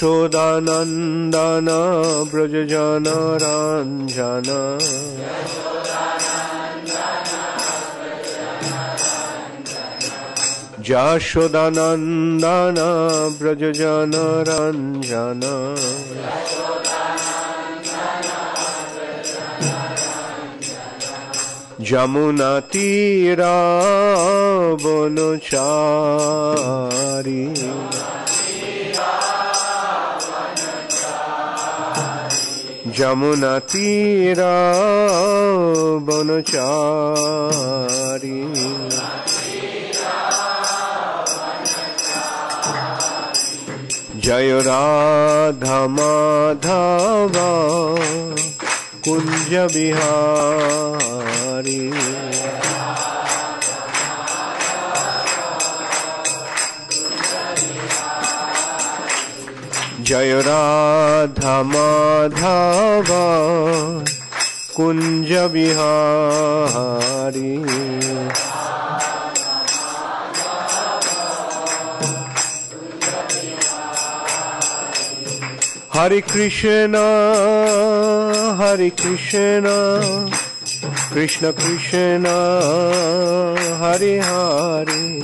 Yashodanandana Brajajana Ranjana Yashodanandana Brajajana Ranjana Jamuna Tira Bonochari Jamuna Tira Bonochari Jaya Radha Madhava Kunja Bihari Jaya Radha Madhava Kunja Bihari Hare Krishna Hare Krishna Krishna Krishna Hare Hare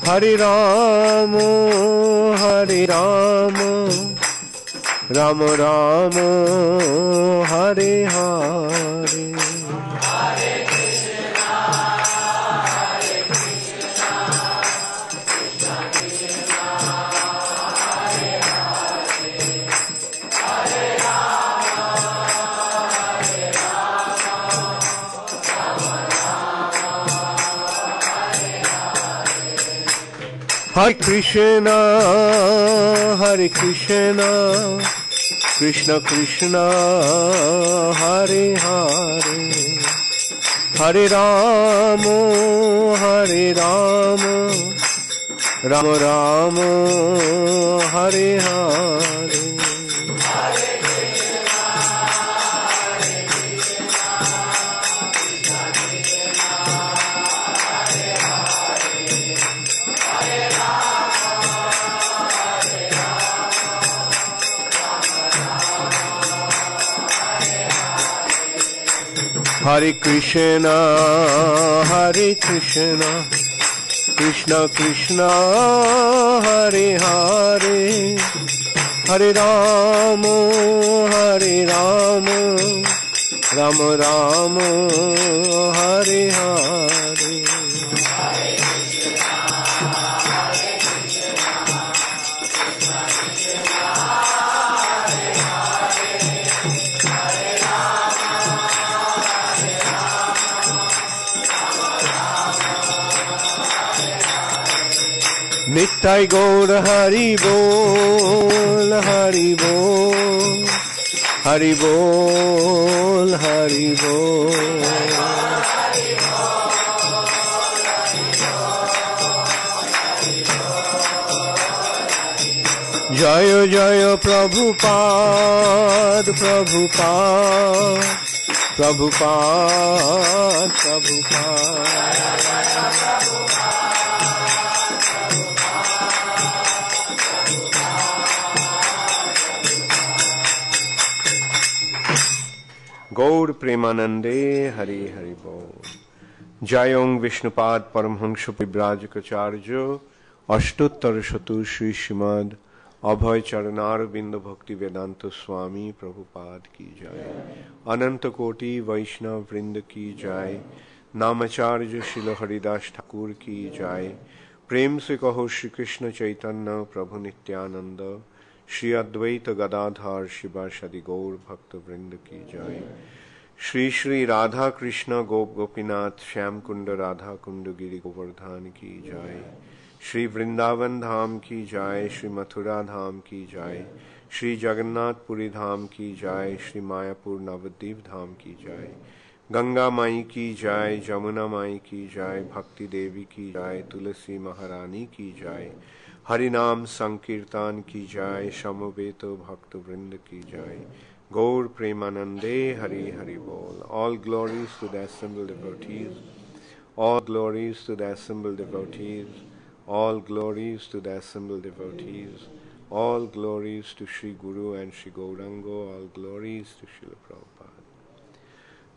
Hare Rama Hare Rama Rama Rama Hare Hare Hare Krishna, Hare Krishna, Krishna Krishna, Hare Hare, Hare Rama, Hare Rama, Rama Rama, Hare Hare. Hare Krishna, Hare Krishna, Krishna Krishna, Hare Hare, Hare Rama, Hare Rama, Rama Rama, Hare Hare. Nittai Gaura Hari Bol, Hari Bol, Hari Bol, Hari Bol. Jaya Jaya Prabhupada, Prabhupada, Prabhupada, Prabhupada. Gaur Premanande Hari Hari Bol. Jayong Vishnupad Paramhansha Vibrajikacharya Ashtuttar Shatu Shri Shrimad Abhay Charanar Binda Bhakti Vedanta Swami Prabhupada Ki Jai. Ananta Koti Vaishnav Vrinda Ki Jai. Namacharya Srila Haridas Thakur Ki Jai. Prem Se Kaho Shri Krishna Chaitanya Prabhu Nityananda Shri Advaita Gadadhar Shiva Shadi Gaur Bhakta Vrinda Ki Jai. Shri Shri Radha Krishna Gop Gopinath Shyam Kunda Radha Kunda Giri Govardhan Ki Jai. Shri Vrindavan Dham Ki Jai. Shri Mathura Dham Ki Jai. Shri Jagannath Puri Dham Ki Jai. Shri Mayapur Navadvip Dham Ki Jai. Ganga Mai Ki Jai. Jamuna Mai Ki Jai. Bhakti Devi Ki Jai. Tulasi Maharani Ki Jai. Harinam Sankirtan Ki Jai. Shamaveto Bhakta Vrinda Ki Jai. Gaur Premanande Hari Hari Bol. All glories to the assembled devotees. All glories to the assembled devotees. All glories to the assembled devotees. All glories to Sri Guru and Sri Gaurango. All glories to Srila Prabhupada.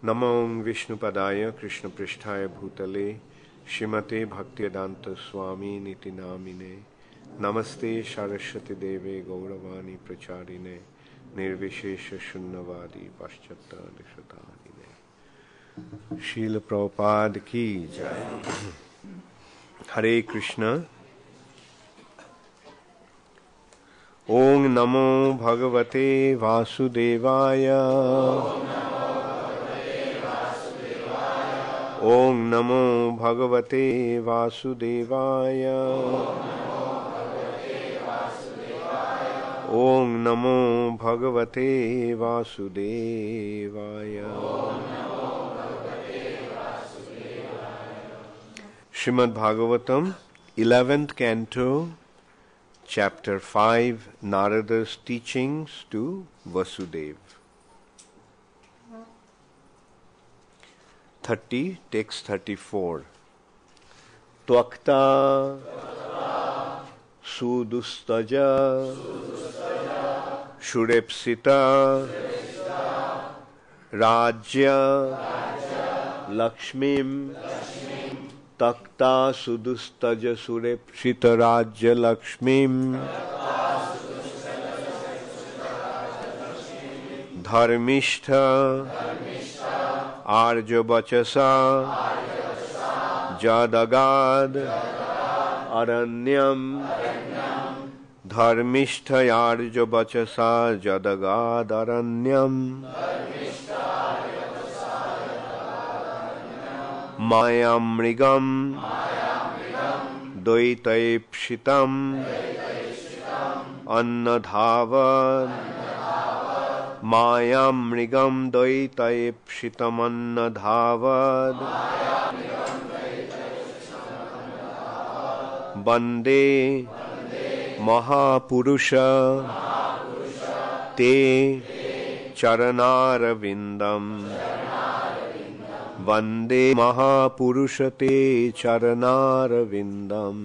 Namo Vishnu Padaya Krishna Pristhaya Bhutale Shrimate Bhaktivedanta Swami Niti Namine Namaste Saraswati Deve Gauravani Pracharine Nirvishesha Shunnavadi Paschata Dishatanine. Srila Prabhupada Ki Jai. Hare Krishna. Om Namo Bhagavate Vasudevaya. Om Namo Bhagavate Vasudevaya. Om Namo Bhagavate Vasudevaya. Srimad Bhagavatam, 11th Canto, Chapter 5, Narada's Teachings to Vasudeva. 30, text 34. Tvakta Sudustaja Shurepsita Rajya Lakshmim Takta Sudustaja Surepshita Rajya Lakshmim Dharmishtha Arja Bachasa Jadagad Aranyam Dharmishtha Arja Bachasa Jadagad Aranyam Mayamrigam Dvaitaipshitam Annadhavad Mayamrigam Dvaitaipshitam Annadhavad Bande Mahapurusha Te Charanaravindam Vande Mahapurusate Charanaravindam.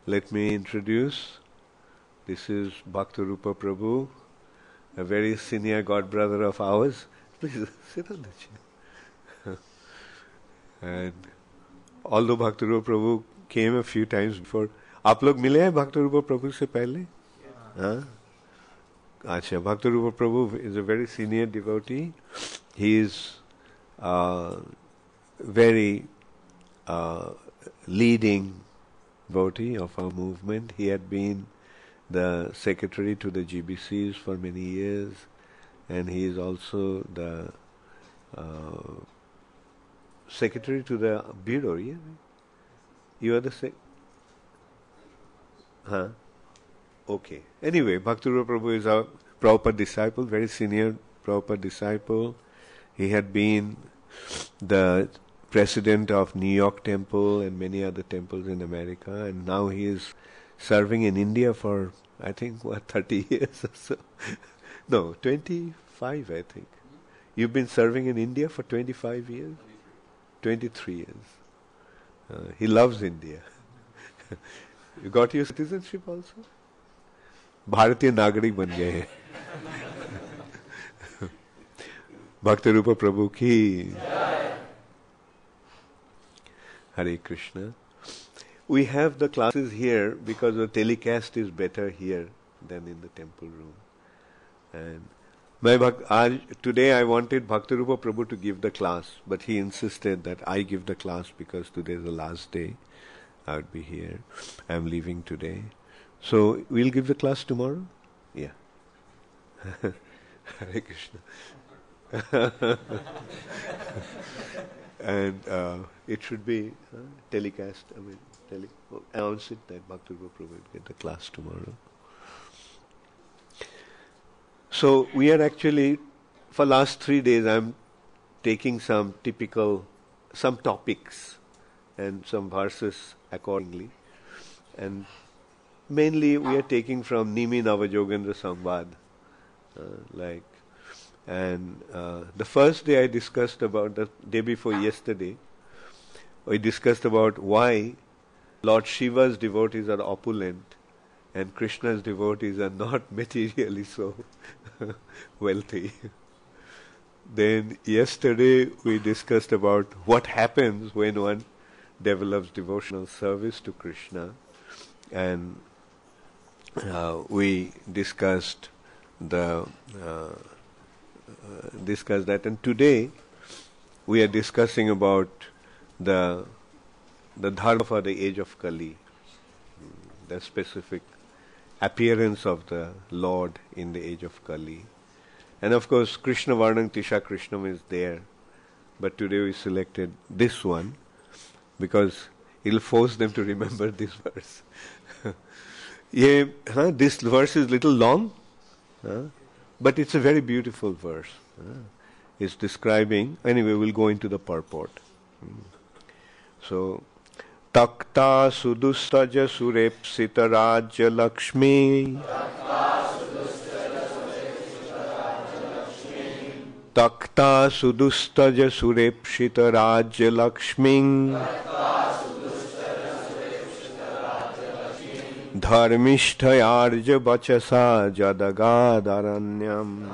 Let me introduce. This is Bhaktarupa Prabhu, a very senior godbrother of ours. Please sit on the chair. And although Bhaktarupa Prabhu came a few times before. आप लोग मिले हैं भक्तरूपा प्रभु से पहले? हाँ? अच्छा, Bhaktarupa Prabhu is a very senior devotee. He is very leading devotee of our movement. He had been the secretary to the GBCs for many years, and he is also the secretary to the bureau. Yeah? You are the Huh? Okay. Anyway, Bhaktarupa Prabhu is a Prabhupada disciple, very senior Prabhupada disciple. He had been the president of New York Temple and many other temples in America, and now he is serving in India for, I think, 30 years or so. No, 25, I think. You've been serving in India for 25 years? 23 years. He loves India. You got your citizenship also? Bharatiya Nagarik ban gaye hain. Bhaktarupa Prabhu ki. Hare Krishna. We have the classes here because the telecast is better here than in the temple room. And today I wanted Bhaktarupa Prabhu to give the class, but he insisted that I give the class because today is the last day. I would be here. I am leaving today. So we'll give the class tomorrow? Yeah. Hare Krishna. And it should be telecast. Announce it that Bhaktarupa Prabhu will get the class tomorrow. So we are actually, for last 3 days, I'm taking some topics and some verses accordingly. And mainly we are taking from Nimi Navajogendra Samvad, like And the first day I discussed about, the day before yesterday, we discussed about why Lord Shiva's devotees are opulent and Krishna's devotees are not materially so wealthy. Then yesterday we discussed about what happens when one develops devotional service to Krishna, and we discussed that. And today we are discussing about the dharma for the age of Kali, the specific appearance of the Lord in the age of Kali. And of course, Krishna Varnam Tisha Krishnam is there, but today we selected this one because it will force them to remember this verse. This verse is little long, but it's a very beautiful verse. It's describing, anyway, we'll go into the purport. So, Takta Sudustaja Surepsita Rajya Lakshmi Takta Sudustaja Surepshita Rajya Lakshmi Dharmishtayarja Bachasa Jadagadharanyam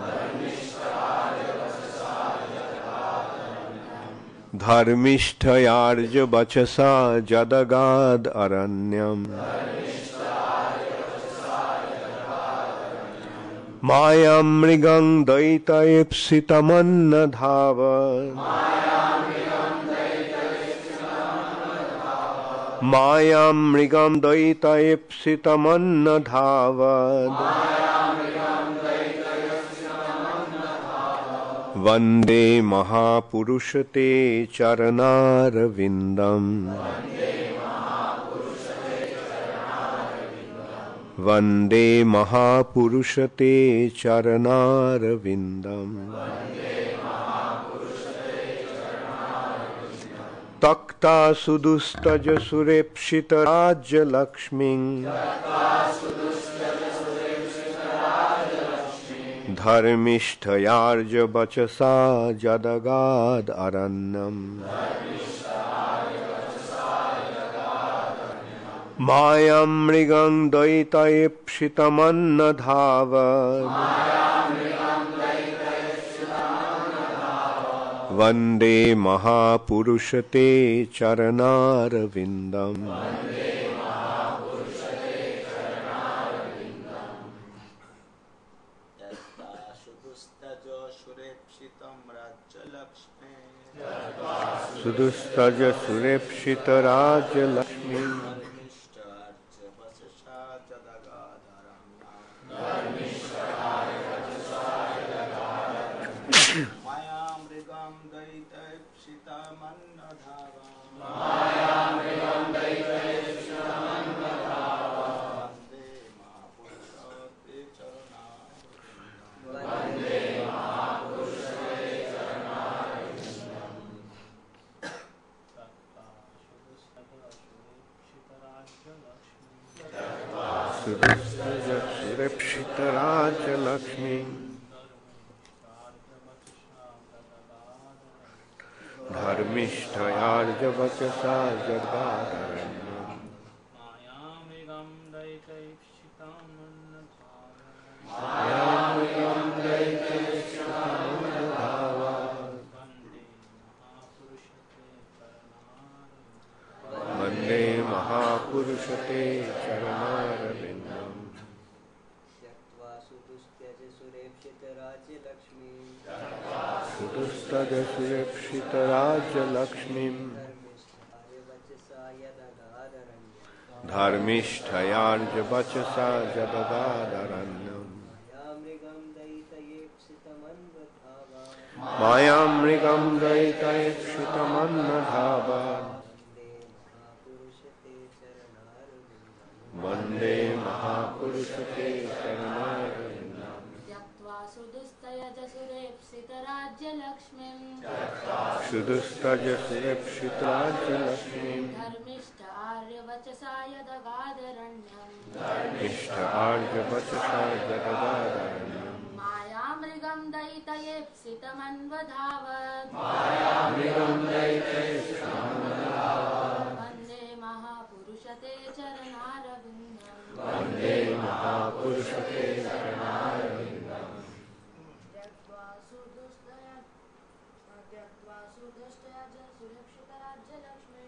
Dharmishtayarja Bachasa Jadagadharanyam Mayamrigang Daita Ipsitamanna Dhava Mayamrigam Daita Ipsitamanna Dhavad Vande Mahapurushate Charanaravindam Vande Mahapurushate Charanaravindam Takta Sudustaja Surepshita Rajya Lakshmi Dharmishtayarja Bachasa Jadagad Arannam Mayamrigang Daita Ipshitamanna Dhavad Vande Mahapurushate Charanaravindam Sudustaja Surepshita Rajya Lakshmi Sudustaja Surepshita Rajya Lakshmi Dharmishtayarja Vachasa Jadgadharanyam Mayamrigam Daita Ipshitamanna Dhava Vande Mahapurushate Charanarvindam Sudustaja Surepshita Rajya Lakshmi Dharmishtayarja Bachasa Jadagadharanyam Mayamrigam Daita Ipshitamanna Dhava Vande Mahapurushate Charanarvindam Sudustaja Surepshita Rajya Lakshmi Dharmishta Arya Vachasa Jadagadharanyam Mayamrigam दयितयेप्सितमन्वधावत् वन्दे महापुरुषते चरणारविन्दम् त्यक्त्वा सुदुष्टया सुरक्षितराज्यलक्ष्मीम्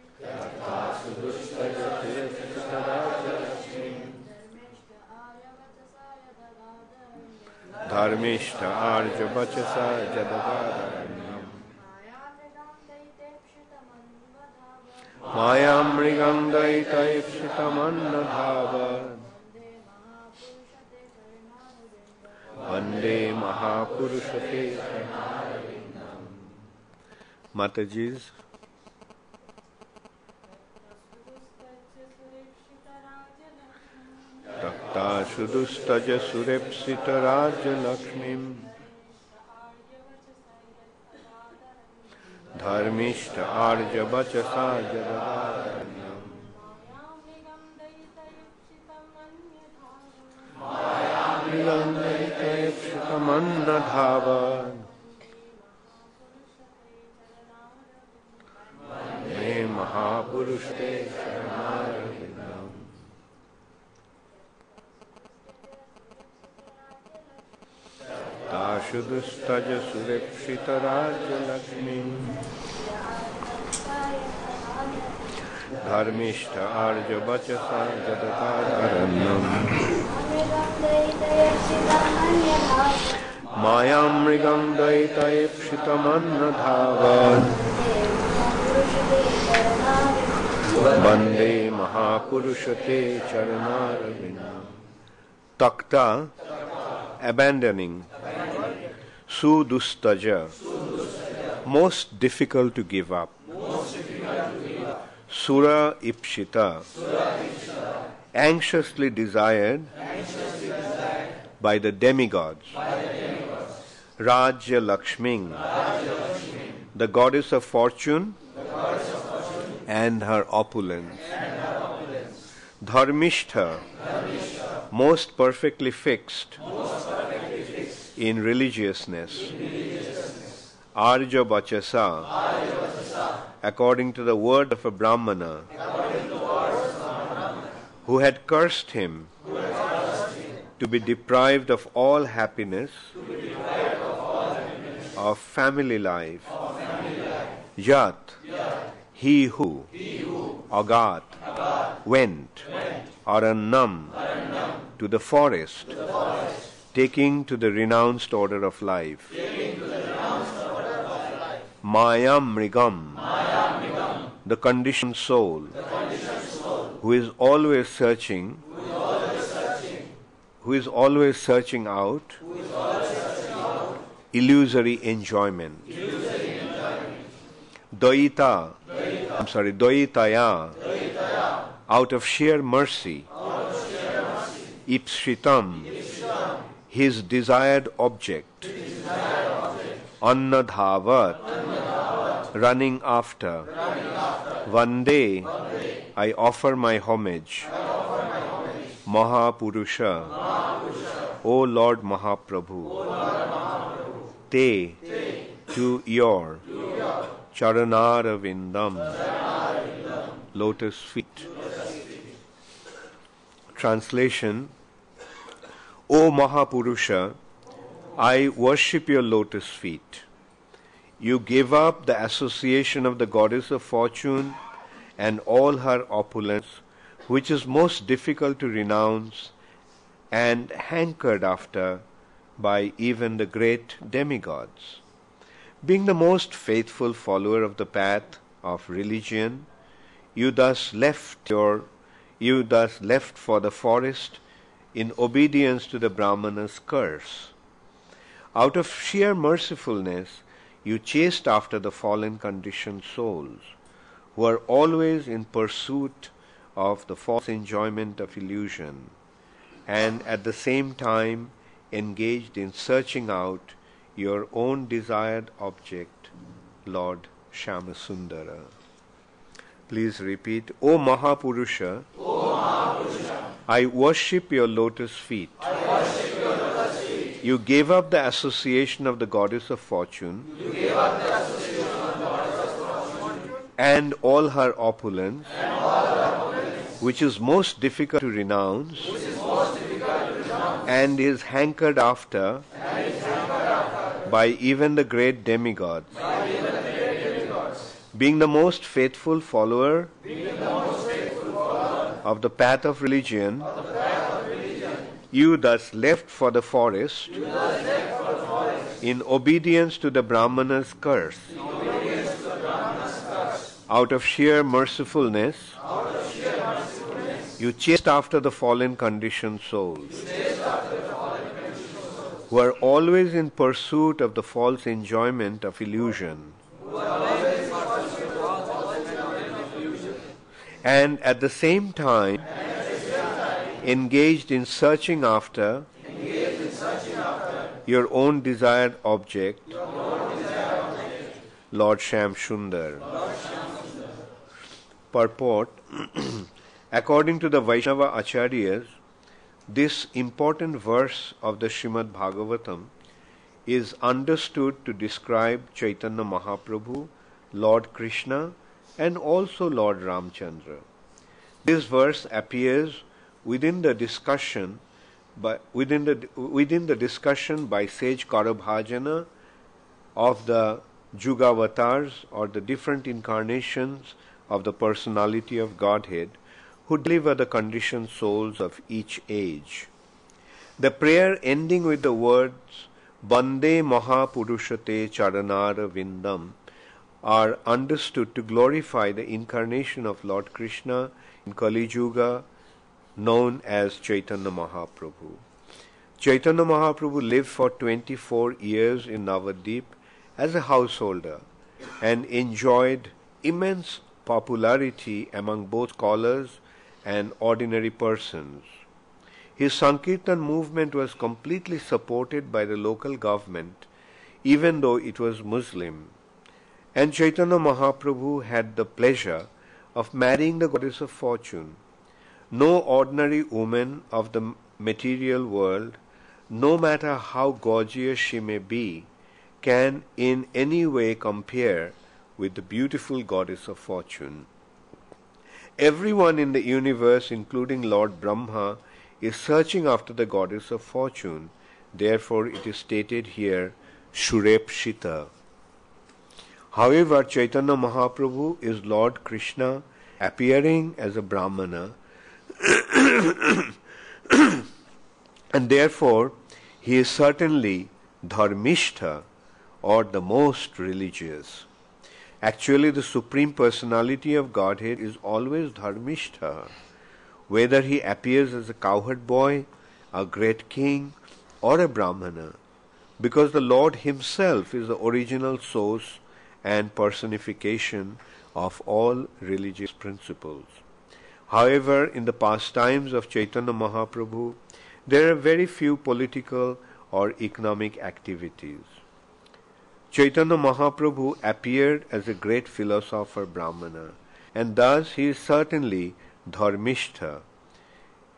धर्मिष्ठ आर्यवचसा जदगारण्यम् मायामृगं दयितैप्सितमन्वधावत् वन्दे महापुरुषते चरणारविन्दम्. Mataji's Takta Sudustaja Surepsita Raja Lakshmim Dharmishta Arja Bachasa Jadagaranyam Mayamrigam Dayitayapshitamannadhavan Vande Mahapurushte Charanaravinam Tashudustaja Surepshita Raja Lakshmim Dharmishta Arja Bachasa Jadagaranyam Mayamrigam Dayitayapshitamannadhavan Vande Mahapurushate Charanaravinam. Takta, abandoning. Sudustaja, most difficult to give up. Sura Ipshita, anxiously desired by the demigods. Rajya Lakshmi, the goddess of fortune and her opulence. Dharmishtha, most perfectly fixed in religiousness. Arja Bachasa, according to the word of a Brahmana, who had cursed him to be deprived of all happiness of family life. Yat, he who, Agat, went, Arannam, to the forest, taking to the renounced order of life. Mayam Mrigam, the conditioned soul, who is always searching, out illusory enjoyment. Doitaya, out of sheer mercy. Ipshitam, his desired object. Annadhavat, running after. Vande, I offer my homage. Mahapurusha, O Lord Mahaprabhu. Te, to your Charanāravindam, lotus feet. Translation: O Mahapurusha, I worship your lotus feet. You give up the association of the goddess of fortune and all her opulence, which is most difficult to renounce and hankered after by even the great demigods. Being the most faithful follower of the path of religion, you thus left for the forest in obedience to the Brahmana's curse. Out of sheer mercifulness, you chased after the fallen conditioned souls, who are always in pursuit of the false enjoyment of illusion, and at the same time engaged in searching out your own desired object, Lord Shyamasundara. Please repeat. O Mahapurusha, I worship your lotus feet. You gave up the association of the goddess of fortune and all her opulence, which is most difficult to renounce and is hankered after by even the great demigods. Being the most faithful follower of the path of religion, you thus left for the forest in obedience to the Brahmana's curse. Out of sheer mercifulness, you chased after the fallen conditioned souls, who are always in pursuit of the false enjoyment of illusion, and at the same time engaged in searching after your own desired object, Lord Shyam Sundar. Purport. According to the Vaishnava Acharyas, this important verse of the Srimad Bhagavatam is understood to describe Chaitanya Mahaprabhu, Lord Krishna, and also Lord Ramchandra. This verse appears within the discussion by sage Karabhajana of the Jugavatars, or the different incarnations of the personality of Godhead, who deliver the conditioned souls of each age. The prayer ending with the words Bande Mahapurushate Charanara Vindam are understood to glorify the incarnation of Lord Krishna in Kali Yuga, known as Chaitanya Mahaprabhu. Chaitanya Mahaprabhu lived for 24 years in Navadvip as a householder and enjoyed immense popularity among both scholars and ordinary persons. His Sankirtan movement was completely supported by the local government, even though it was Muslim. And Chaitanya Mahaprabhu had the pleasure of marrying the goddess of fortune. No ordinary woman of the material world, no matter how gorgeous she may be, can in any way compare with the beautiful goddess of fortune. Everyone in the universe, including Lord Brahma, is searching after the goddess of fortune. Therefore, it is stated here, Shurepshita. However, Chaitanya Mahaprabhu is Lord Krishna appearing as a Brahmana, and therefore he is certainly Dharmishtha, or the most religious. Actually, the Supreme Personality of Godhead is always Dharmishtha, whether he appears as a cowherd boy, a great king, or a Brahmana, because the Lord himself is the original source and personification of all religious principles. However, in the pastimes of Chaitanya Mahaprabhu, there are very few political or economic activities. Chaitanya Mahaprabhu appeared as a great philosopher Brahmana, and thus he is certainly Dharmishtha.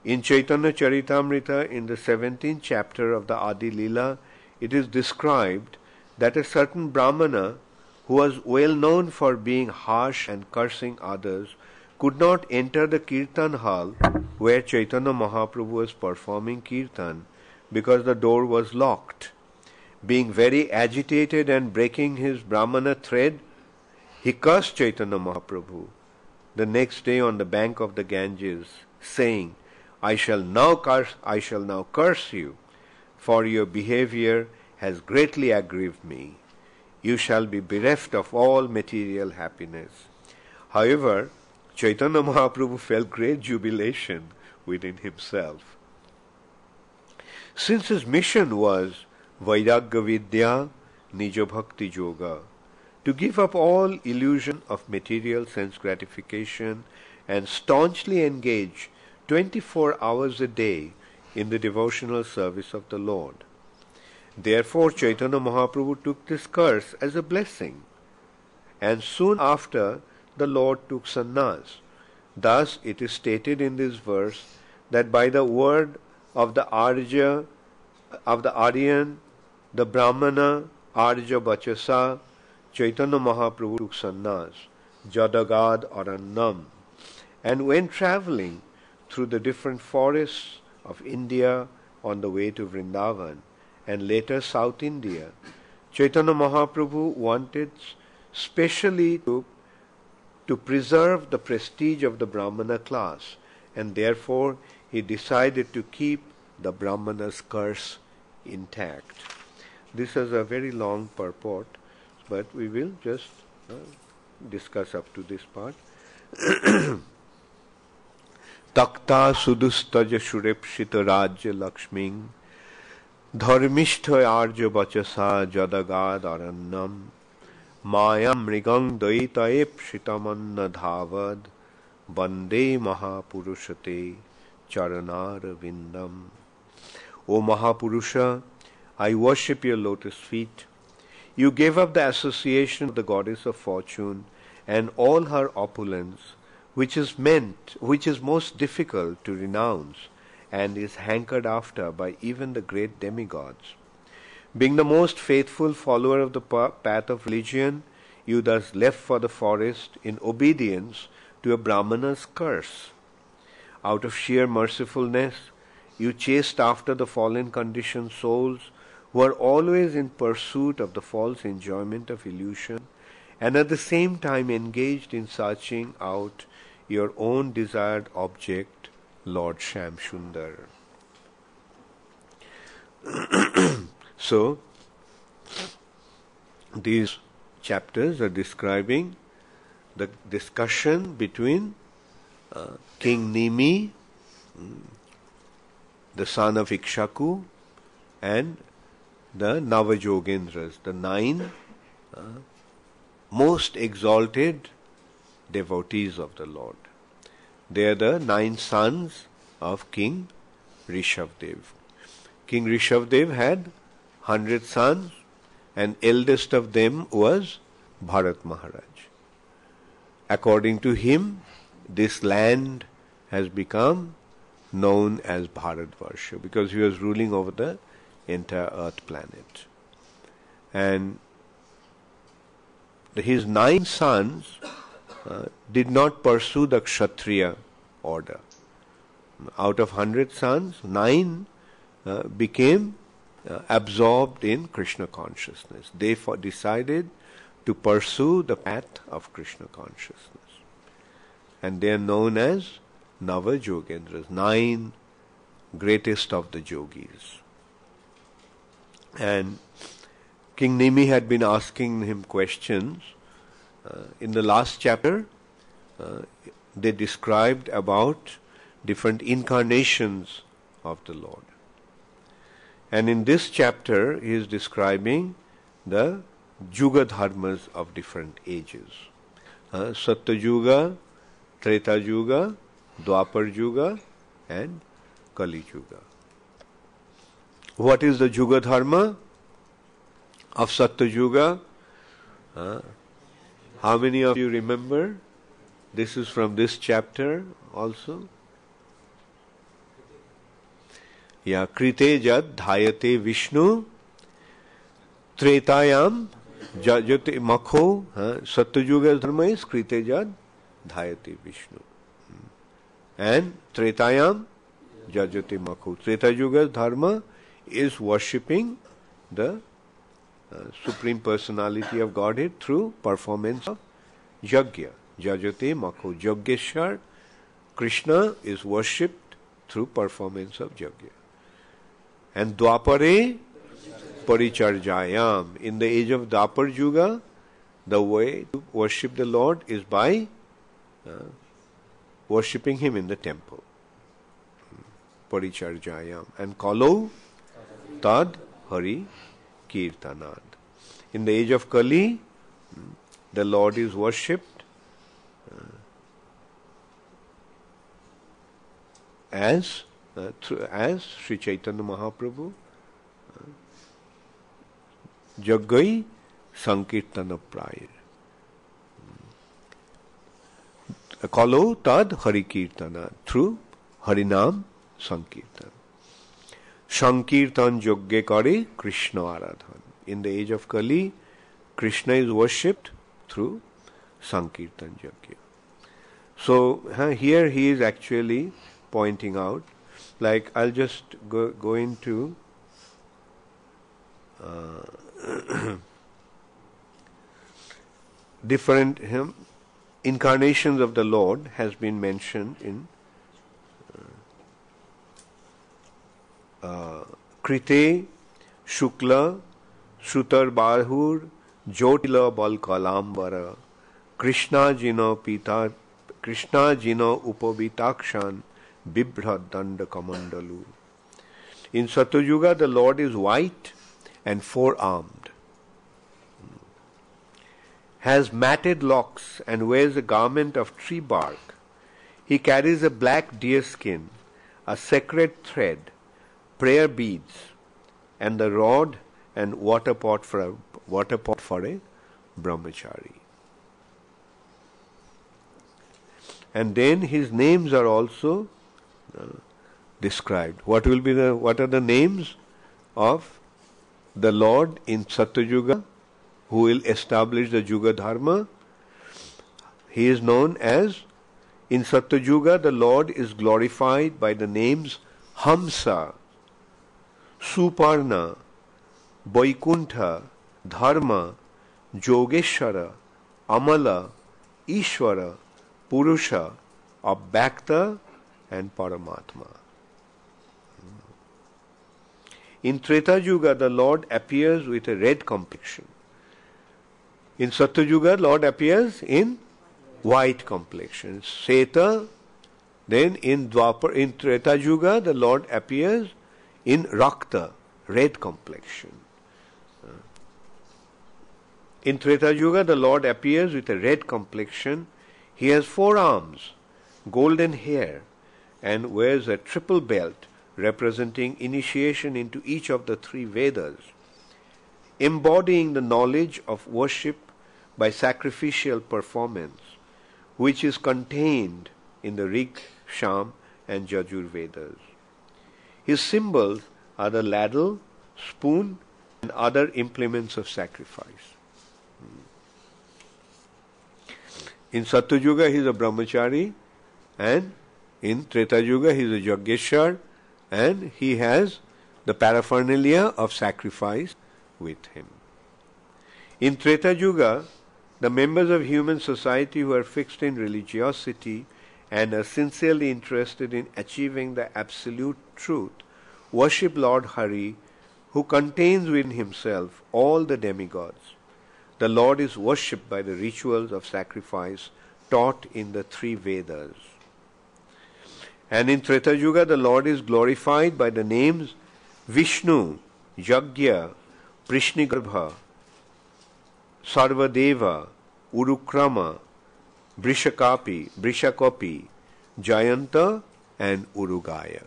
In Chaitanya Charitamrita, in the 17th chapter of the Adi Lila, it is described that a certain Brahmana, who was well known for being harsh and cursing others, could not enter the Kirtan hall where Chaitanya Mahaprabhu was performing Kirtan because the door was locked. Being very agitated and breaking his Brahmana thread, he cursed Chaitanya Mahaprabhu the next day on the bank of the Ganges, saying, I shall now curse you, for your behavior has greatly aggrieved me. You shall be bereft of all material happiness. However, Chaitanya Mahaprabhu felt great jubilation within himself. Since his mission was Vairagya Vidya Nija Bhakti Yoga, to give up all illusion of material sense gratification and staunchly engage 24 hours a day in the devotional service of the Lord. Therefore, Chaitanya Mahaprabhu took this curse as a blessing, and soon after the Lord took sannyas. Thus, it is stated in this verse that by the word of the Arya of the Aryan, the Brahmana, Arja Bachasa, Chaitanya Mahaprabhu took sannyas, Jadagad Arannam, and when traveling through the different forests of India on the way to Vrindavan and later South India, Chaitanya Mahaprabhu wanted specially to preserve the prestige of the Brahmana class, and therefore he decided to keep the Brahmana's curse intact. This is a very long purport, but we will just discuss up to this part. Takta sudustaja shurepshita rajya lakshming dharmishtha arja bachasa jadagad arannam mayam mrigang daitaep shitamanna dhavad bande mahapurushate charanara vindam. O Mahapurusha, I worship your lotus feet. You gave up the association of the goddess of fortune and all her opulence, which is most difficult to renounce and is hankered after by even the great demigods. Being the most faithful follower of the path of religion, you thus left for the forest in obedience to a Brahmana's curse. Out of sheer mercifulness, you chased after the fallen conditioned souls who are always in pursuit of the false enjoyment of illusion and at the same time engaged in searching out your own desired object, Lord Shamsundar. So, these chapters are describing the discussion between King Nimi, the son of Ikshaku, and the Navajogendras, the 9 most exalted devotees of the Lord. They are the 9 sons of King Rishabdev. King Rishabdev had 100 sons, and eldest of them was Bharat Maharaj. According to him, this land has become known as Bharatvarsha because he was ruling over the entire earth planet. And his 9 sons did not pursue the Kshatriya order. Out of 100 sons, 9 became absorbed in Krishna consciousness. They decided to pursue the path of Krishna consciousness. And they are known as Navajogendras, 9 greatest of the yogis. And King Nimi had been asking him questions. In the last chapter, they described about different incarnations of the Lord. And in this chapter, he is describing the Yuga Dharmas of different ages. Satya Yuga, Treta Yuga, Dwapar Yuga, and Kali Yuga. What is the Yuga Dharma of Satya Yuga? How many of you remember? This is from this chapter also. Yeah, Krite Jad Dhayate Vishnu Tretayam Jajate Makho. Satya Yuga Dharma is Krite Jad Dhayate Vishnu. And Tretayam Jajate Makho. Treta Yuga Dharma is worshipping the Supreme Personality of Godhead through performance of Yajna. Jajate Makho. Yogeshwar, Krishna is worshipped through performance of Yajna. And Dwapare Paricharjayam. In the age of Dwapar Yuga, the way to worship the Lord is by worshipping Him in the temple. Paricharjayam. And Kalo Tad Hari Kirtanad. In the age of Kali, the Lord is worshipped as Sri Chaitanya Mahaprabhu Jagai Sankirtana Prayir. Kalo Tad Hari Kirtana, through Harinam Sankirtan. Sankirtan Yogge Kare Krishna Aradhan. In the age of Kali, Krishna is worshipped through Sankirtan Yogya. So here he is actually pointing out, like I'll just go into different incarnations of the Lord has been mentioned in Krite, Shukla, Shrutar Bahur, Jotila Bal Kalambara, Krishna Jino Upabitakshan, Bibhra Danda Kamandalu. In Satyuga, the Lord is white and four-armed, has matted locks and wears a garment of tree bark. He carries a black deer skin, a sacred thread, prayer beads, and the rod and water pot for a brahmachari. And then his names are also described. What are the names of the Lord in Satyuga who will establish the Yuga Dharma? He is known as, in Satyuga, the Lord is glorified by the names Hamsa, Suparna, Vaikuntha, Dharma, Yogeshwara, Amala, Ishvara, Purusha, Abhakta, and Paramatma. In Treta Yuga, the Lord appears with a red complexion. In Satyuga, Lord appears in white complexion. Seta, then in Treta Yuga, the Lord appears in Rakta, red complexion. In Treta Yuga, the Lord appears with a red complexion. He has four arms, golden hair, and wears a triple belt representing initiation into each of the three Vedas, embodying the knowledge of worship by sacrificial performance, which is contained in the Rig, Sham, and Yajur Vedas. His symbols are the ladle, spoon, and other implements of sacrifice. In Satyuga, he is a brahmachari, and in Treta Yuga, he is a Yogeshwar, and he has the paraphernalia of sacrifice with him. In Treta Yuga, the members of human society who are fixed in religiosity and are sincerely interested in achieving the absolute truth worship Lord Hari, who contains within himself all the demigods. The Lord is worshipped by the rituals of sacrifice taught in the three Vedas. And in Treta Yuga, the Lord is glorified by the names Vishnu, Yagya, Prishnigarbha, Sarvadeva, Urukrama, Brishakapi, Jayanta, and Urugaya.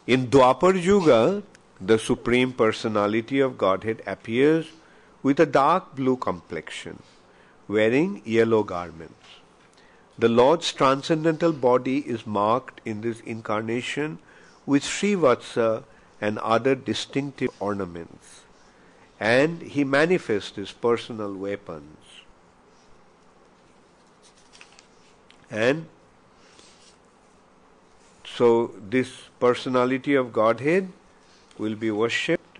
In Dwapar Yuga, the Supreme Personality of Godhead appears with a dark blue complexion, wearing yellow garments. The Lord's transcendental body is marked in this incarnation with Srivatsa and other distinctive ornaments, and he manifests his personal weapons. And so this personality of Godhead will be worshipped.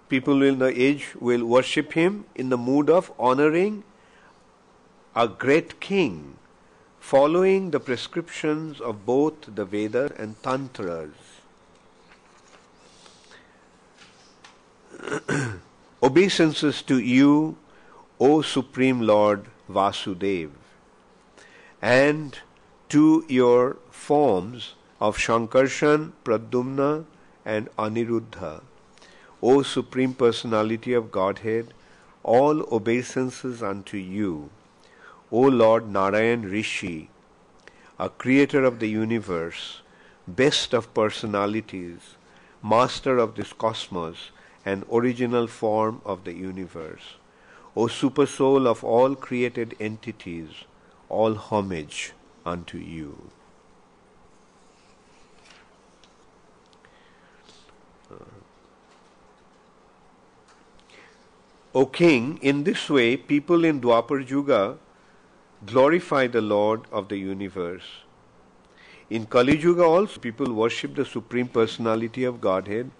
People in the age will worship him in the mood of honoring a great king, following the prescriptions of both the Vedas and Tantras. Obeisances to you, O Supreme Lord Vasudev, and to your forms of Shankarshan, Pradyumna, and Aniruddha, O Supreme Personality of Godhead, all obeisances unto you, O Lord Narayan Rishi, a creator of the universe, best of personalities, master of this cosmos, and original form of the universe. O super soul of all created entities, all homage unto you. O King, in this way, people in Dwapar Yuga glorify the Lord of the universe. In Kali Yuga also, people worship the Supreme Personality of Godhead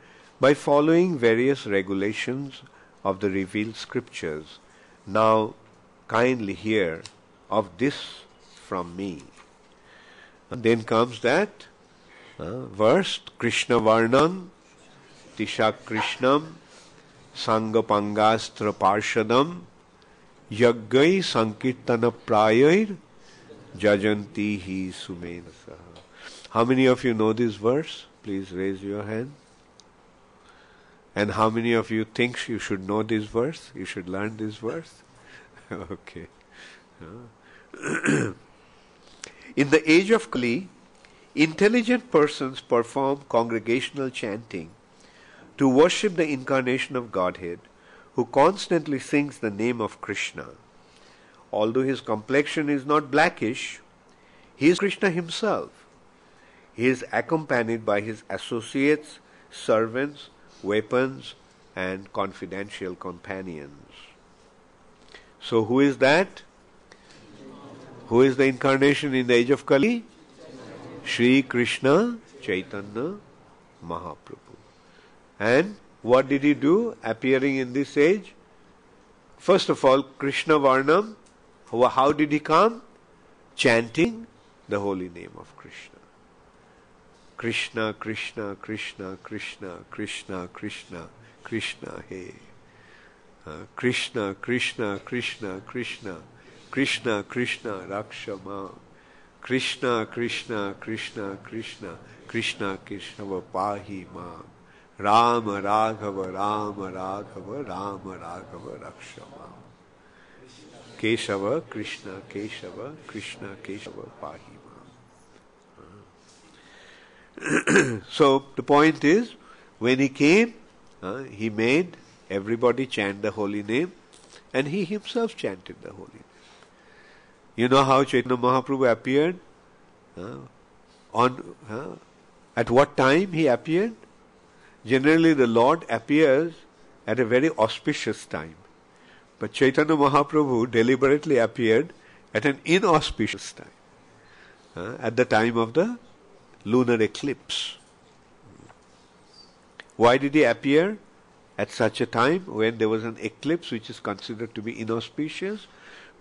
by following various regulations of the revealed scriptures. Now, kindly hear of this from me. And then comes that verse, Krishna Varnam, Tisha Krishnam, Sangapangastra Parshadam, Yaggai Sankirtana Prayair, Jajanti Hi Sumenasa. How many of you know this verse? Please raise your hand. And how many of you think you should know this verse? You should learn this verse? Okay. In the age of Kali, intelligent persons perform congregational chanting to worship the incarnation of Godhead, who constantly sings the name of Krishna. Although his complexion is not blackish, he is Krishna himself. He is accompanied by his associates, servants, weapons, and confidential companions. So who is that? Who is the incarnation in the age of Kali? Shri Krishna Chaitanya Mahaprabhu. And what did he do appearing in this age? First of all, Krishna Varnam. How did he come? Chanting the holy name of Krishna. Krishna, Krishna, Krishna, Krishna, Krishna, Krishna, Krishna, hey. Krishna, Krishna, Krishna, Krishna, Krishna, Krishna, Rakshama. Krishna, Krishna, Krishna, Krishna, Krishna, Krishna, Pahi Ma. Rama, Raghava, Rama, Raghava, Rama, Raghava, Rakshama. Keshava, Krishna, Keshava, Krishna, Keshava, Pahi Ma. So the point is, when he came, he made everybody chant the holy name, and he himself chanted the holy name. You know how Chaitanya Mahaprabhu appeared? At what time he appeared? Generally the Lord appears at a very auspicious time. But Chaitanya Mahaprabhu deliberately appeared at an inauspicious time. At the time of the lunar eclipse. Why did he appear at such a time when there was an eclipse which is considered to be inauspicious?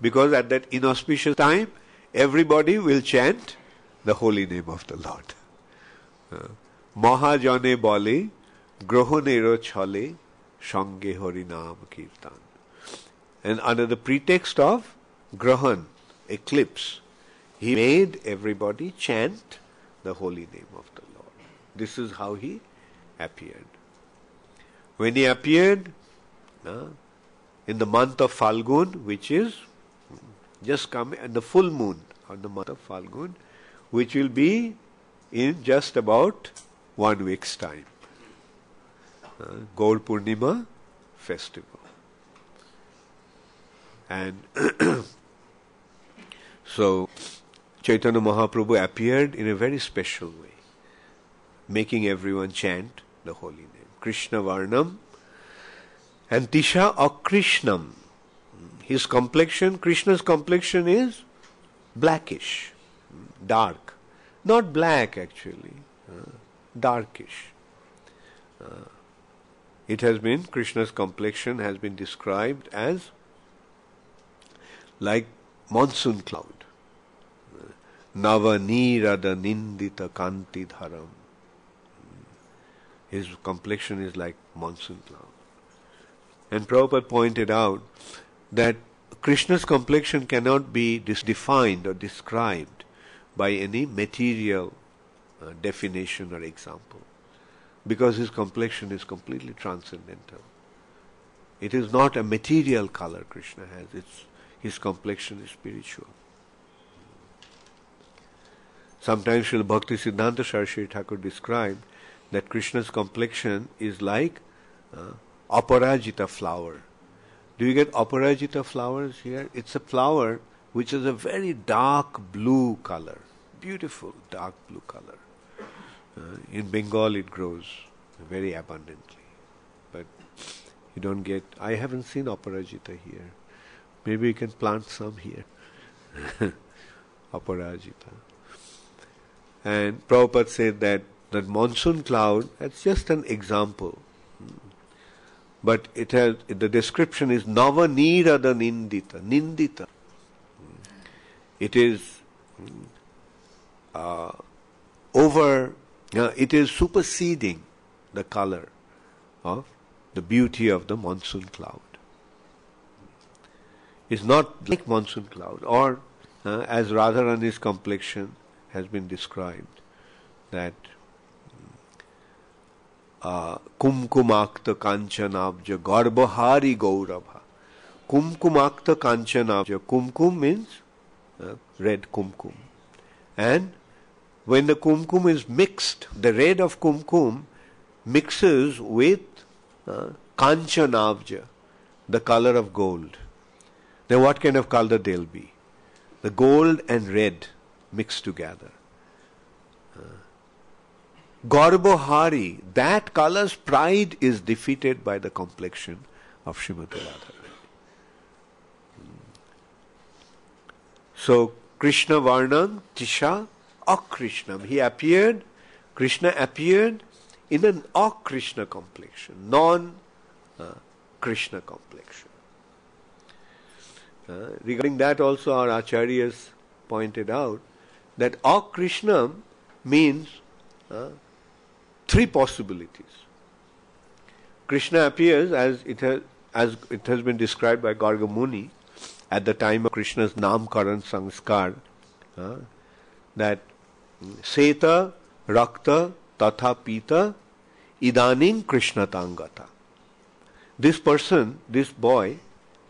Because at that inauspicious time, everybody will chant the holy name of the Lord. Mahajane bole, grohonero chale, shange harinam kirtan. And under the pretext of grahan, eclipse, he made everybody chant the holy name of the Lord. This is how he appeared. When he appeared in the month of Falgun, which is just coming, and the full moon on the month of Falgun, which will be in just about 1 week's time. Gaur Purnima festival. And so Chaitanya Mahaprabhu appeared in a very special way, making everyone chant the holy name. Krishna Varnam and Tisha Akrishnam. His complexion, Krishna's complexion is blackish, dark. Not black actually, darkish. Krishna's complexion has been described as like monsoon cloud. Nava nirada nindita kanti dharam. His complexion is like monsoon cloud. And Prabhupada pointed out that Krishna's complexion cannot be defined or described by any material definition or example, because his complexion is completely transcendental. It is not a material color Krishna has, his complexion is spiritual. Sometimes Srila Bhakti Siddhanta Saraswati Thakur described that Krishna's complexion is like Aparajita flower. Do you get Aparajita flowers here? It's a flower which is a very dark blue color. Beautiful dark blue color. In Bengal it grows very abundantly. But you don't get... I haven't seen Aparajita here. Maybe you can plant some here. Aparajita. And Prabhupada said that monsoon cloud, that's just an example. But it has, the description is Nava Nirada Nindita. Nindita. It is it is superseding the color of the beauty of the monsoon cloud. It's not like monsoon cloud, or as Radharani's complexion has been described, that Kumkumakta Kanchanabja Garbahari Gaurabha. Kumkumakta Kanchanabja. Kumkum means red kumkum. And when the kumkum is mixed, the red of kumkum mixes with Kanchanabja, the color of gold. Then what kind of color they'll be? The gold and red mixed together. Garbahari, that color's pride is defeated by the complexion of Srimati Radharani. So, Krishna Varnam Tisha Akrishnam. Krishna appeared in an Akrishna complexion, non-Krishna complexion. Regarding that also our acharyas pointed out that Akrishna means three possibilities. Krishna appears as it has been described by Garga Muni at the time of Krishna's Namkaran Sanskar, that Seta, Rakta, Tatha Pita, Idaning Krishna Tangata. This person, this boy,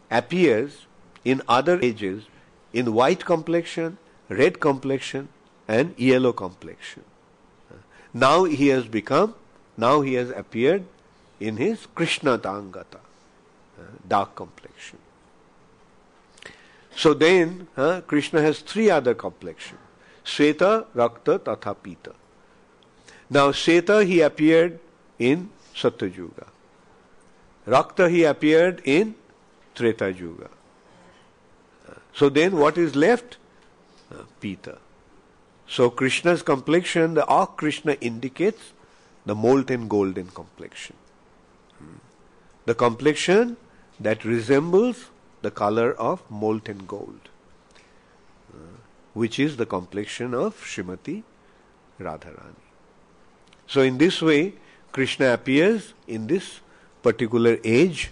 appears in other ages in white complexion, red complexion, and yellow complexion. Now he has appeared in his Krishna Tangata, dark complexion. So then, Krishna has three other complexions: Sweta, Rakta, Tatha Pita. Now, Sweta he appeared in Satyuga. Rakta he appeared in Treta Yuga. So then, what is left? Pita. So Krishna's complexion, the Krishna indicates the molten golden complexion. The complexion that resembles the color of molten gold, which is the complexion of Srimati Radharani. So in this way, Krishna appears in this particular age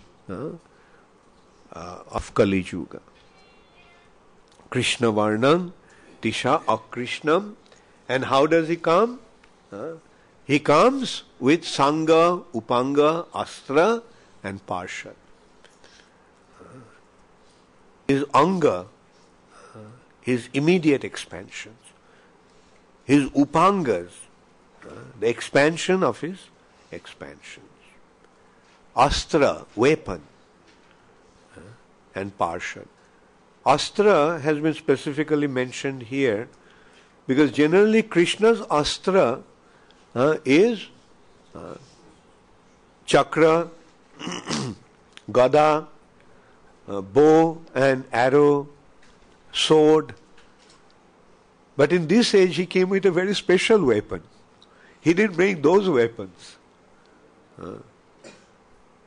of Kali Yuga. Krishna Varnam Tisha Akrishnam. And how does he come? He comes with Sangha, Upanga, Astra and Parshad. His Anga, his immediate expansions. His Upangas, the expansion of his expansions. Astra, weapon, and Parshad. Astra has been specifically mentioned here because generally Krishna's Astra is chakra, gada, bow and arrow, sword. But in this age he came with a very special weapon. He didn't bring those weapons.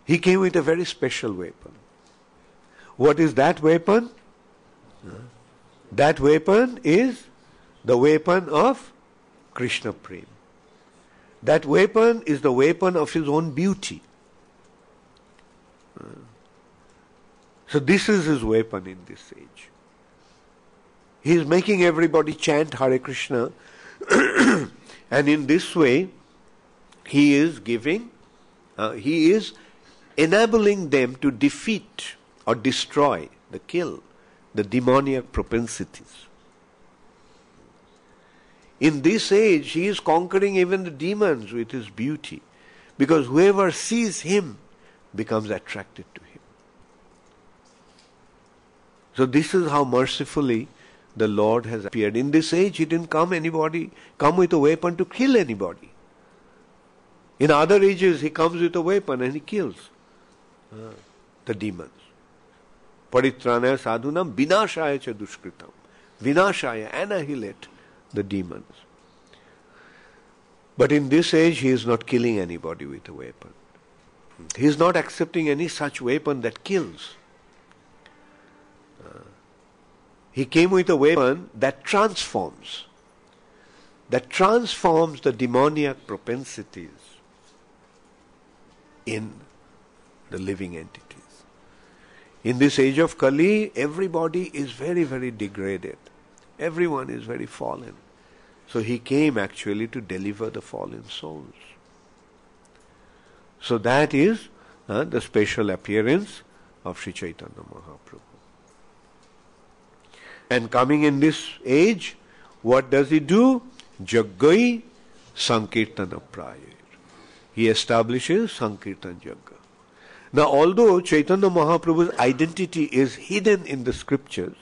He came with a very special weapon. What is that weapon? That weapon is the weapon of Krishna Prem. That weapon is the weapon of his own beauty. So this is his weapon in this age. He is making everybody chant Hare Krishna and in this way he is enabling them to defeat or destroy, kill the demoniac propensities. In this age, he is conquering even the demons with his beauty, because whoever sees him becomes attracted to him. So this is how mercifully the Lord has appeared. In this age, He didn't come with a weapon to kill anybody. In other ages, He comes with a weapon and He kills the demons. Paritranaya sadhunam vinashaya cha dushkritam. Vinashaya, annihilate the demons. But in this age, He is not killing anybody with a weapon. He is not accepting any such weapon that kills. He came with a weapon that transforms the demoniac propensities in the living entities. In this age of Kali, everybody is very, very degraded. Everyone is very fallen. So He came actually to deliver the fallen souls. So that is the special appearance of Sri Chaitanya Mahaprabhu. And coming in this age, what does He do? Jaggai Sankirtana Prayir. He establishes Sankirtan Jagga. Now, although Chaitanya Mahaprabhu's identity is hidden in the scriptures,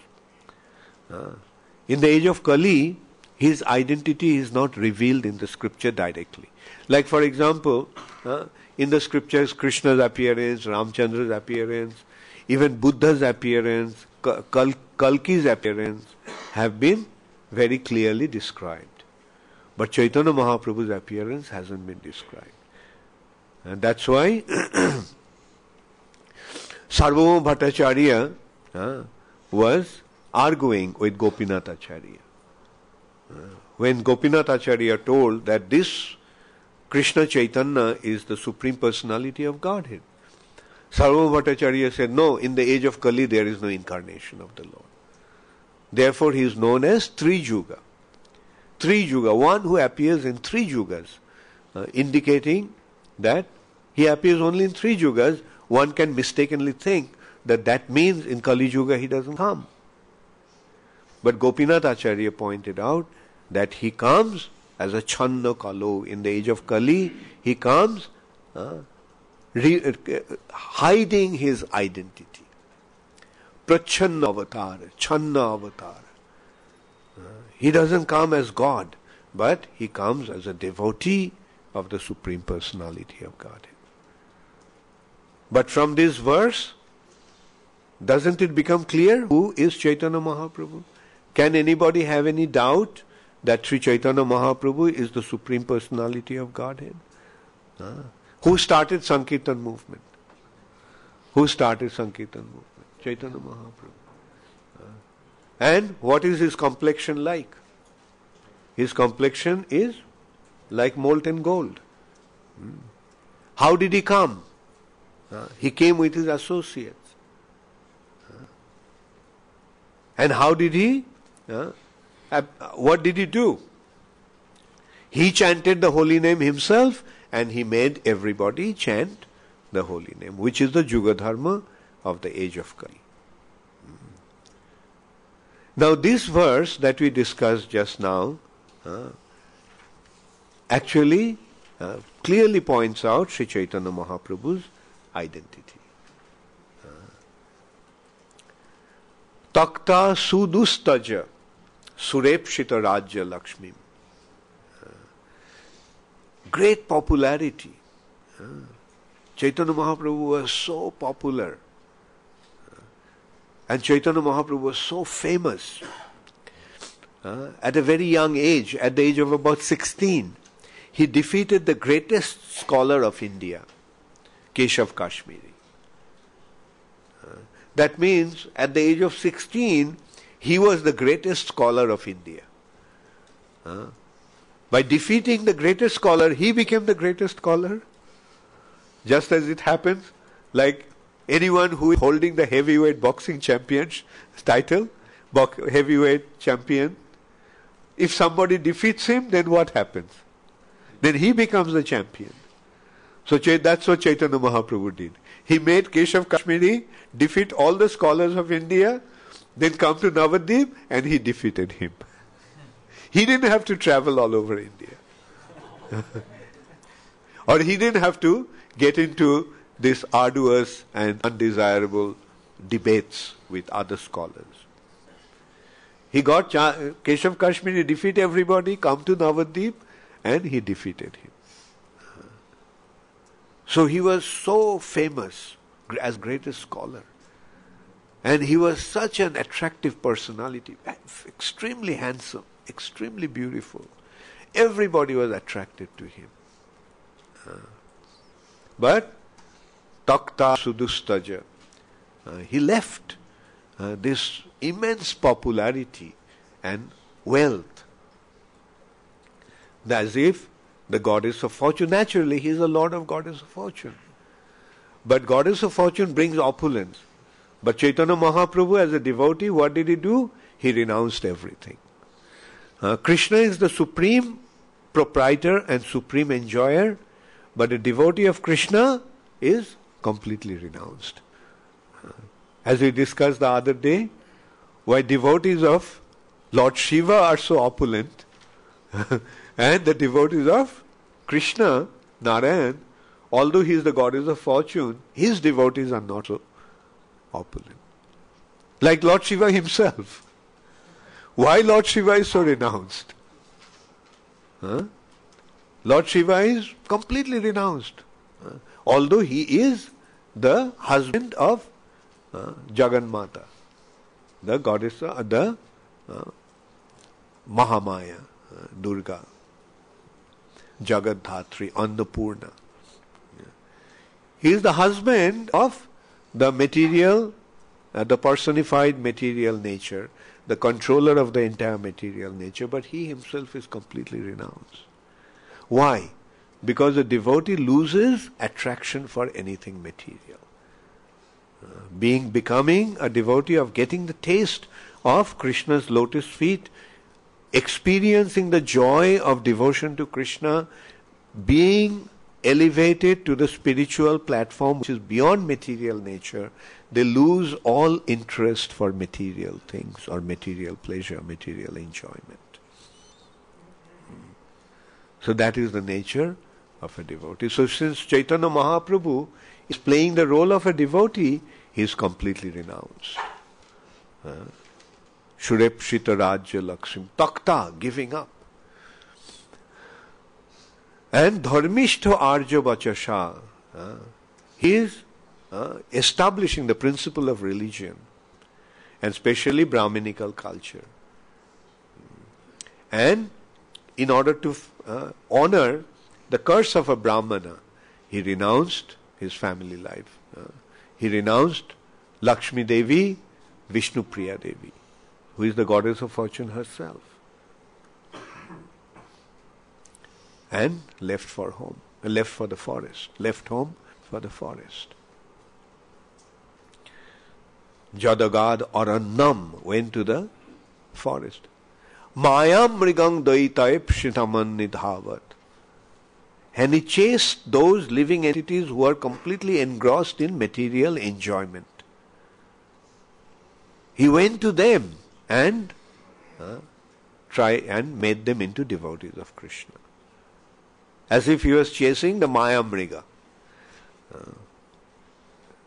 in the age of Kali, His identity is not revealed in the scripture directly. Like, for example, in the scriptures, Krishna's appearance, Ramchandra's appearance, even Buddha's appearance, Kalki's appearance have been very clearly described. But Chaitanya Mahaprabhu's appearance hasn't been described. And that's why Sarvabhauma Bhattacharya was arguing with Gopinath Acharya. When Gopinath Acharya told that this Krishna Chaitanya is the Supreme Personality of Godhead, Sarvabhauma Bhattacharya said, no, in the age of Kali there is no incarnation of the Lord. Therefore he is known as Trijuga. Trijuga, one who appears in three yugas, indicating that he appears only in three yugas. One can mistakenly think that that means in Kali Yuga he doesn't come. But Gopinath Acharya pointed out that he comes as a Channa Kalo. In the age of Kali, he comes hiding his identity. Prachanna avatar, Channa avatar. He doesn't come as God, but he comes as a devotee of the Supreme Personality of Godhead. But from this verse, doesn't it become clear who is Chaitanya Mahaprabhu? Can anybody have any doubt that Sri Chaitanya Mahaprabhu is the Supreme Personality of Godhead? Who started Sankirtan movement? Who started Sankirtan movement? Chaitanya Mahaprabhu. And what is his complexion like? His complexion is like molten gold. How did he come? He came with his associates. And how did he? What did he do? He chanted the holy name himself and he made everybody chant the holy name, which is the Juga Dharma of the age of Kali. Now this verse that we discussed just now actually clearly points out Sri Chaitanya Mahaprabhu's identity. Takta Sudustaja Surepshita Rajya Lakshmi. Great popularity. Chaitanya Mahaprabhu was so popular. And Chaitanya Mahaprabhu was so famous. At a very young age, at the age of about 16, he defeated the greatest scholar of India, Keshav Kashmiri. That means at the age of 16, he was the greatest scholar of India. By defeating the greatest scholar, he became the greatest scholar. Just as it happens, like anyone who is holding the heavyweight boxing champion's title, heavyweight champion, if somebody defeats him, then what happens? Then he becomes the champion. So that's what Chaitanya Mahaprabhu did. He made Keshav Kashmiri defeat all the scholars of India, then come to Navadvip and he defeated him. He didn't have to travel all over India. Or he didn't have to get into this arduous and undesirable debates with other scholars. He got Keshav Kashmiri defeat everybody, come to Navadvip, and he defeated him. So he was so famous as greatest scholar. And he was such an attractive personality, extremely handsome, extremely beautiful. Everybody was attracted to him. But Takta Sudustaja, he left this immense popularity and wealth. As if the goddess of fortune, naturally he is a lord of goddess of fortune. But goddess of fortune brings opulence. But Chaitanya Mahaprabhu, as a devotee, what did he do? He renounced everything. Krishna is the supreme proprietor and supreme enjoyer, but a devotee of Krishna is completely renounced. As we discussed the other day, why devotees of Lord Shiva are so opulent, and the devotees of Krishna, Narayan, although he is the goddess of fortune, his devotees are not so opulent. Like Lord Shiva himself. Why Lord Shiva is so renounced? Lord Shiva is completely renounced. Although he is the husband of Jagannatha, the goddess, the Mahamaya, Durga, Jagadhatri, Annapurna. He is the husband of the material, the personified material nature, the controller of the entire material nature, but he himself is completely renounced. Why? Because the devotee loses attraction for anything material. Becoming a devotee of getting the taste of Krishna's lotus feet, experiencing the joy of devotion to Krishna, being elevated to the spiritual platform which is beyond material nature, they lose all interest for material things or material pleasure, material enjoyment. So that is the nature of a devotee. So since Chaitanya Mahaprabhu is playing the role of a devotee, he is completely renounced. Shurepshita Rajya Lakshmi, Takta, giving up. And Dharmishtha Arja Vachasha, he is establishing the principle of religion, and especially Brahminical culture. And in order to honor the curse of a Brahmana, he renounced his family life. He renounced Lakshmi Devi, Vishnu Priya Devi, who is the goddess of fortune herself, and left for home, left for the forest, left home for the forest. Jadagad Arannam went to the forest. Mayam Mrigang Daitaip Shitaman Nidhavat. And he chased those living entities who are completely engrossed in material enjoyment. He went to them and made them into devotees of Krishna. As if he was chasing the Maya Mriga,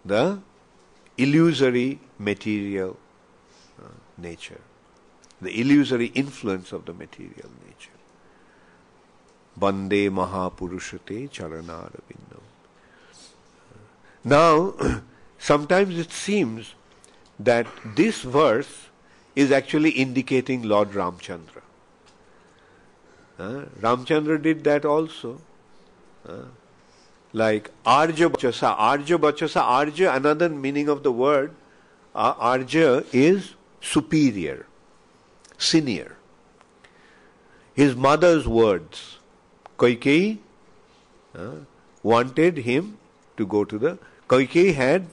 the illusory material nature, the illusory influence of the material nature. Bande Mahapurushate Charanarabindam. Now, sometimes it seems that this verse is actually indicating Lord Ramchandra. Ramchandra did that also. Like Arja Bachasa. Arja Bachasa, Arja, another meaning of the word, Arja is superior, senior. His mother's words. Kaikeyi wanted him to go to the... Kaikeyi had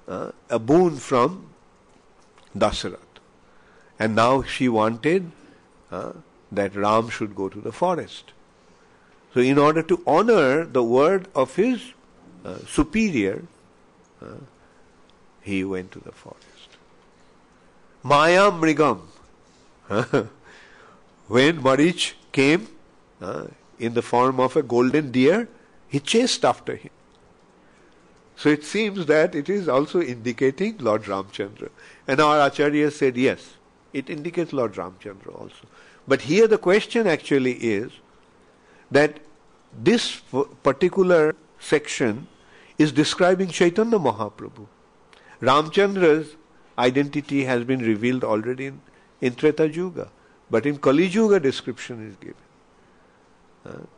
a boon from Dasarath. And now she wanted that Ram should go to the forest. So in order to honor the word of his superior, he went to the forest. Maya Mrigam. When Marich came in the form of a golden deer, he chased after him. So it seems that it is also indicating Lord Ramchandra. And our Acharya said, yes, it indicates Lord Ramchandra also. But here the question actually is that this particular section is describing Chaitanya Mahaprabhu. Ramchandra's identity has been revealed already in Treta Yuga, but in Kali Yuga description is given.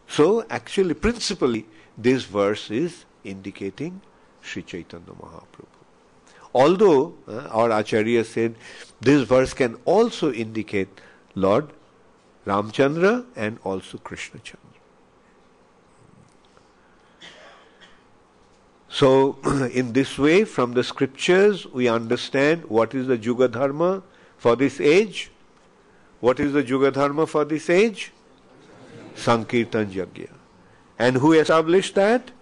So actually, principally, this verse is indicating Sri Chaitanya Mahaprabhu. Although our Acharya said this verse can also indicate Lord Ramchandra and also Krishna Chandra. So, in this way, from the scriptures, we understand what is the Yuga Dharma for this age. What is the Yuga Dharma for this age? Sankirtan Yajna. And who established that?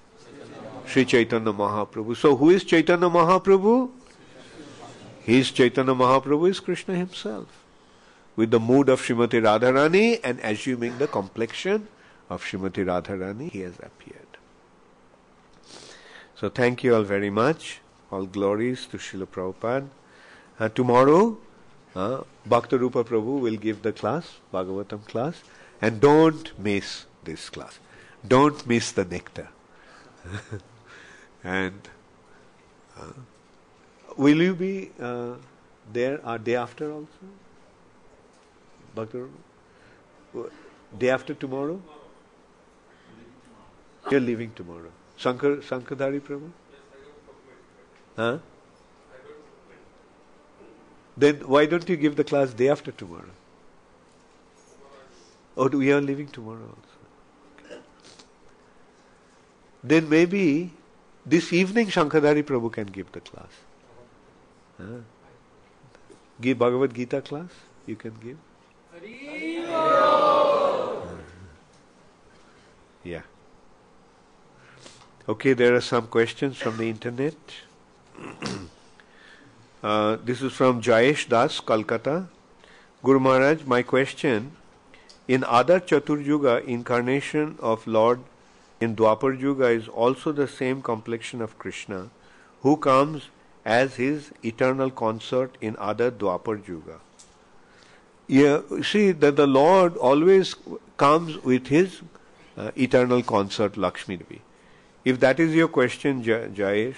Sri Chaitanya Mahaprabhu. So, who is Chaitanya Mahaprabhu? His Chaitanya Mahaprabhu is Krishna himself, with the mood of Srimati Radharani and assuming the complexion of Srimati Radharani, he has appeared. So thank you all very much. All glories to Srila Prabhupada. Tomorrow, Bhaktarupa Prabhu will give the class, Bhagavatam class, and don't miss this class. Don't miss the nectar. And will you be there day after also? Bhaktarupa? Day after tomorrow? You're leaving tomorrow. Sankadhari Prabhu? Huh? Then why don't you give the class day after tomorrow? Oh, we are leaving tomorrow also. Okay. Then maybe this evening Shankadhari Prabhu can give the class. Huh? Give Bhagavad Gita class? You can give? Yeah. Okay, there are some questions from the internet. This is from Jayesh Das, Calcutta. Guru Maharaj, my question, in other Chatur Yuga, incarnation of Lord in Dwapar Yuga is also the same complexion of Krishna, who comes as his eternal consort in other Dwapar Yuga. Yeah, see that the Lord always comes with his eternal consort Lakshmi Devi. If that is your question, Jayesh,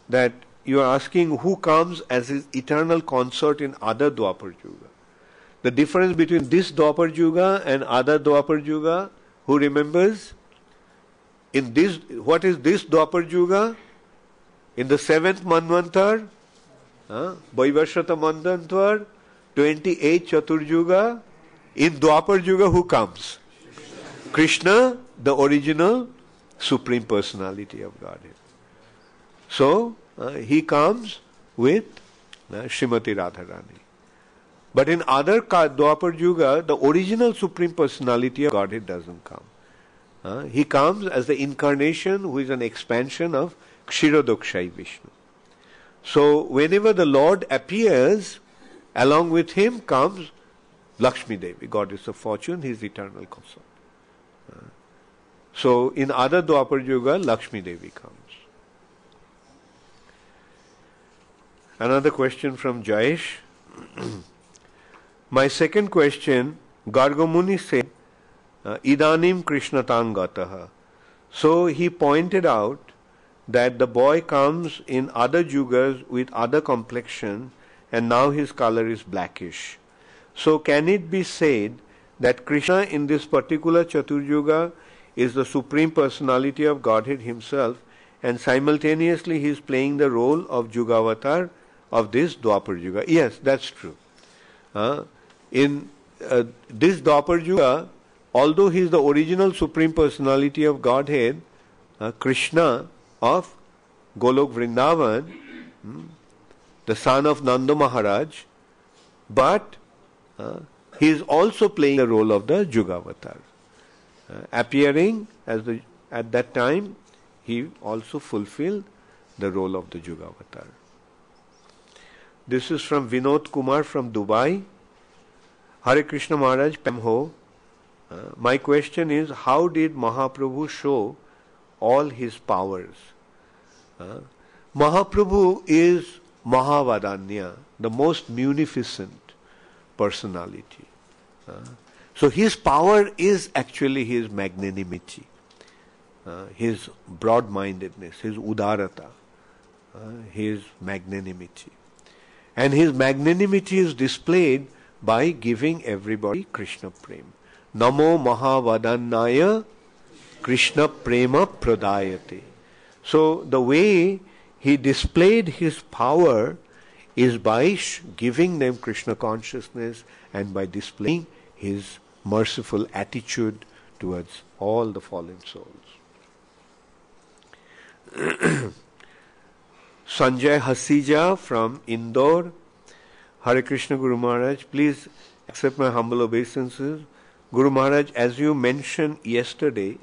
that you are asking who comes as his eternal consort in other Dwapar Yuga. The difference between this Dwapar Yuga and other Dwapar Yuga, who remembers? In this, what is this Dwapar Yuga? In the 7th Manvantar, Vaivashvata Manvantar, 28 Chatur Yuga. In Dwapar Yuga, who comes? Krishna, the original Supreme Personality of Godhead. So, he comes with Srimati Radharani. But in other Dwapar Yuga, the original Supreme Personality of Godhead doesn't come. He comes as the incarnation who is an expansion of Kshirodakshai Vishnu. So, whenever the Lord appears, along with him comes Lakshmi Devi, goddess of fortune, his eternal consort. So, in other Dwapar Yuga, Lakshmi Devi comes. Another question from Jayesh. My second question, Gargamuni said, Idanim Krishnatang Gataha. So, he pointed out that the boy comes in other yugas with other complexion and now his color is blackish. So, can it be said that Krishna in this particular Chatur Yuga is the Supreme Personality of Godhead himself and simultaneously he is playing the role of Yugavatar of this Dwapar Yuga? Yes, that's true. In this Dwapar Yuga, although he is the original Supreme Personality of Godhead, Krishna of Golok Vrindavan, the son of Nanda Maharaj, but he is also playing the role of the Yugavatar. Appearing at that time, he also fulfilled the role of the Yugavatar. This is from Vinod Kumar from Dubai. Hare Krishna Maharaj, Pam Ho. My question is, how did Mahaprabhu show all his powers. Mahaprabhu is Mahavadanya, the most munificent personality. So his power is actually his magnanimity, his broad-mindedness, his udarata, his magnanimity. And his magnanimity is displayed by giving everybody Krishna Prem. Namo Mahavadannaya Krishna Prema Pradayate. So the way he displayed his power is by giving them Krishna consciousness and by displaying his merciful attitude towards all the fallen souls. Sanjay Hasija from Indore. Hare Krishna Guru Maharaj, please accept my humble obeisances. Guru Maharaj, as you mentioned yesterday,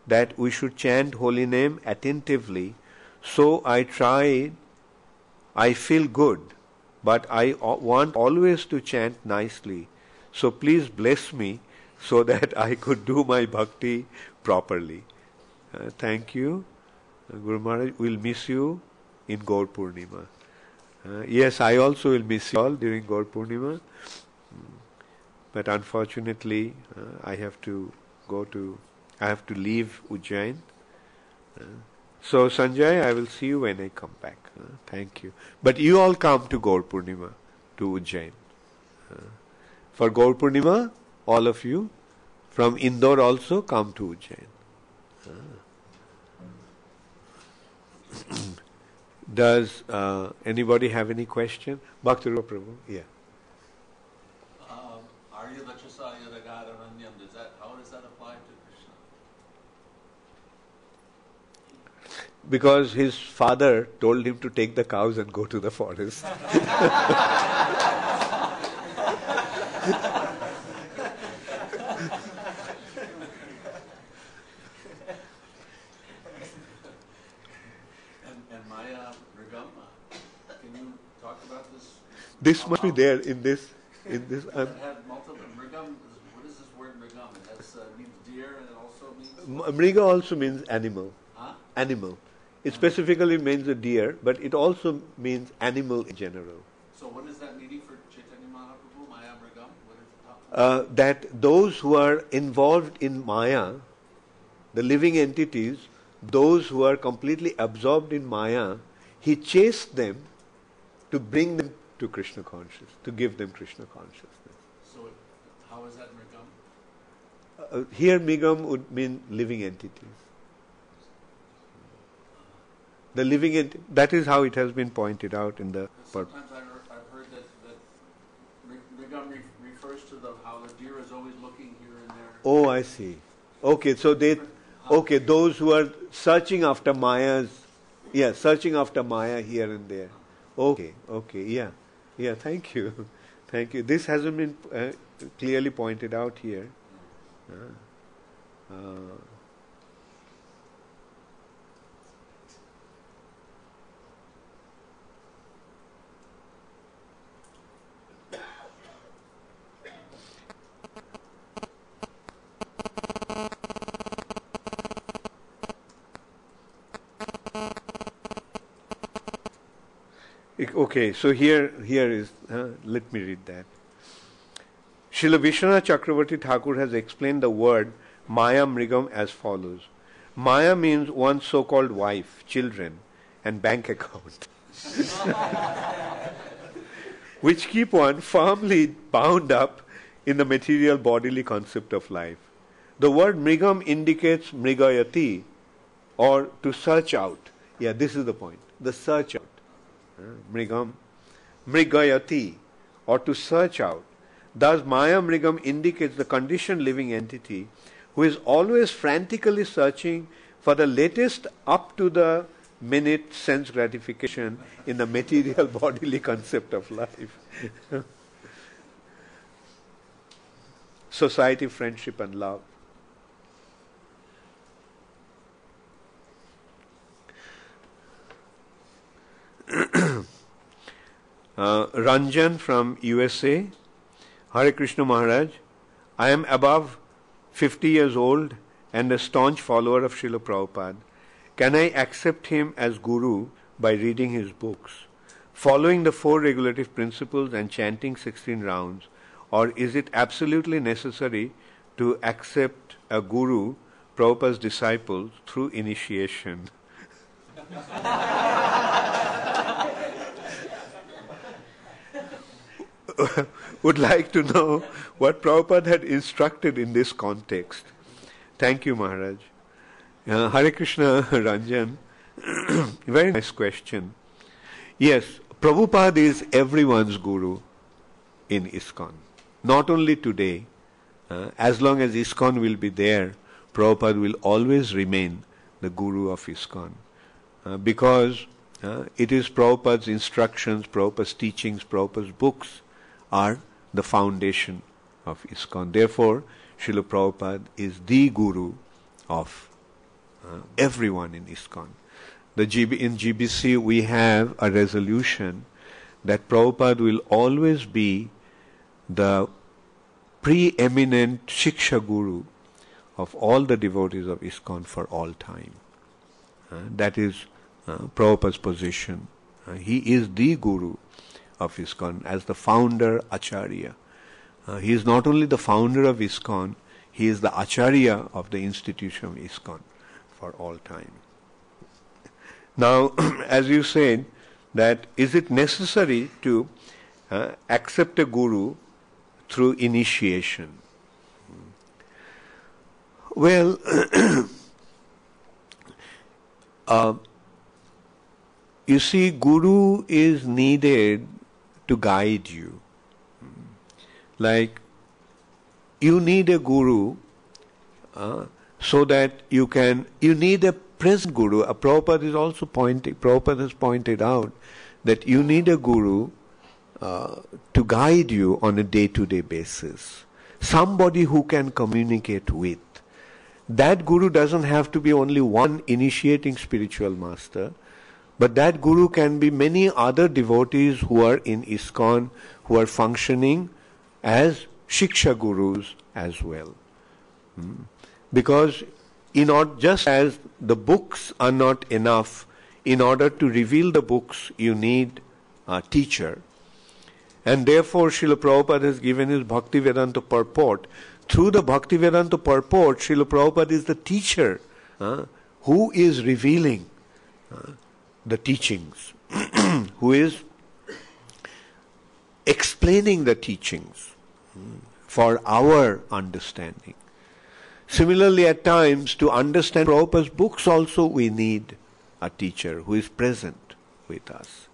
that we should chant holy name attentively, so I tried. I feel good, but I want always to chant nicely. So please bless me so that I could do my bhakti properly. Thank you. Guru Maharaj, we'll miss you in Gaur Purnima. Yes, I also will miss you all during Gaur Purnima. But unfortunately, I have to leave Ujjain. So Sanjay, I will see you when I come back. Thank you. But you all come to Gaur Purnima, to Ujjain. For Gaur Purnima, all of you from Indore also come to Ujjain. Does anybody have any question? Bhakti Rupa Prabhu? Yeah. Arya Vachasaya Ragararanyam, how does that apply to Krishna? Because his father told him to take the cows and go to the forest. And Maya Mrigam, can you talk about this? This must be there in this. It had multiple. Mrigam, what is this word Mrigam? It means deer and it also means... Mriga also means animal. Huh? Animal. It specifically means a deer, but it also means animal in general. So what is that meaning for Chaitanya Mahaprabhu, Maya Mrigam? What is it talking about? That those who are involved in Maya, the living entities, those who are completely absorbed in Maya, he chased them to bring them to Krishna consciousness, to give them Krishna consciousness. So how is that Mrigam? Here Mrigam would mean living entities. The living that is how it has been pointed out in the... Sometimes I've heard that Mrigam refers to how the deer is always looking here and there. Oh, I see. Okay, so those who are searching after searching after Maya here and there. Okay, yeah, thank you. Thank you. This hasn't been clearly pointed out here. Okay, so here is, let me read that. Srila Vishwanath Chakravarti Thakur has explained the word Maya Mrigam as follows. Maya means one's so-called wife, children, and bank account, which keep one firmly bound up in the material bodily concept of life. The word Mrigam indicates Mrigayati, or to search out. Yeah, this is the point. The search out. Mrigam, Mrigayati, or to search out. Thus, Maya Mrigam indicates the conditioned living entity who is always frantically searching for the latest up-to-the-minute sense gratification in the material bodily concept of life. Society, friendship, and love. Ranjan from USA. Hare Krishna Maharaj, I am above 50 years old and a staunch follower of Srila Prabhupada, can I accept him as Guru by reading his books, following the 4 regulative principles and chanting 16 rounds, or is it absolutely necessary to accept a Guru, Prabhupada's disciples, through initiation? Would like to know what Prabhupada had instructed in this context. Thank you, Maharaj. Hare Krishna, Ranjan. Very nice question. Yes, Prabhupada is everyone's Guru in ISKCON. Not only today, as long as ISKCON will be there, Prabhupada will always remain the Guru of ISKCON. Because it is Prabhupada's instructions, Prabhupada's teachings, Prabhupada's books are the foundation of ISKCON. Therefore, Srila Prabhupada is the Guru of everyone in ISKCON. In GBC we have a resolution that Prabhupada will always be the preeminent Shiksha Guru of all the devotees of ISKCON for all time. That is Prabhupada's position. He is the Guru of ISKCON as the founder Acharya. He is not only the founder of ISKCON, he is the Acharya of the institution of ISKCON for all time. Now, as you said, that is it necessary to accept a Guru through initiation? Well, you see, Guru is needed to guide you. Like, you need a Guru so that you need a present Guru. Prabhupada has pointed out that you need a Guru to guide you on a day-to-day basis. Somebody who can communicate with. That Guru doesn't have to be only one initiating spiritual master, but that Guru can be many other devotees who are in ISKCON, who are functioning as Shiksha Gurus as well. Because just as the books are not enough, in order to reveal the books you need a teacher. And therefore Srila Prabhupada has given his Bhakti Vedanta purport. Through the Bhakti Vedanta purport, Srila Prabhupada is the teacher who is revealing the teachings, who is explaining the teachings for our understanding. Similarly, at times, to understand Prabhupada's books also we need a teacher who is present with us.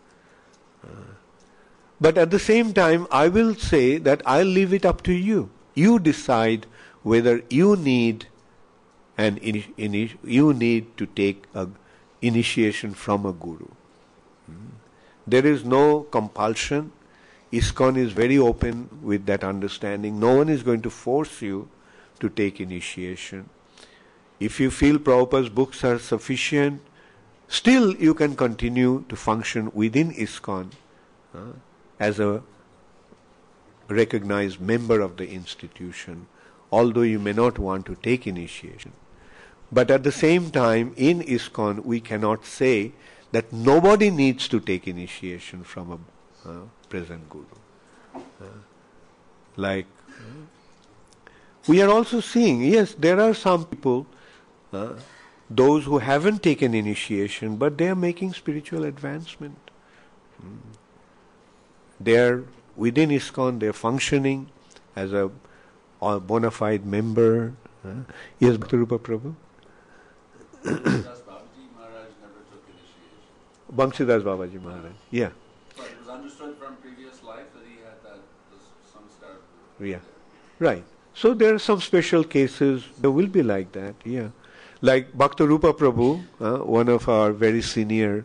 But at the same time, I will say that I'll leave it up to you. You decide whether you need to take an initiation from a Guru. There is no compulsion. ISKCON is very open with that understanding. No one is going to force you to take initiation. If you feel Prabhupada's books are sufficient, still you can continue to function within ISKCON as a recognized member of the institution, although you may not want to take initiation. But at the same time, in ISKCON, we cannot say that nobody needs to take initiation from a present Guru. We are also seeing, yes, there are some people, those who haven't taken initiation, but they are making spiritual advancement. They are within ISKCON, they are functioning as a bona fide member. Yes, Bhakti Rupa Prabhu? Bhanksidas Babaji Maharaj never took initiation. Bhanksidas Babaji Maharaj, yeah. But it was understood from previous life that he had some start. Yeah, right. So there are some special cases, there will be like that, yeah. Like Bhakti Rupa Prabhu, one of our very senior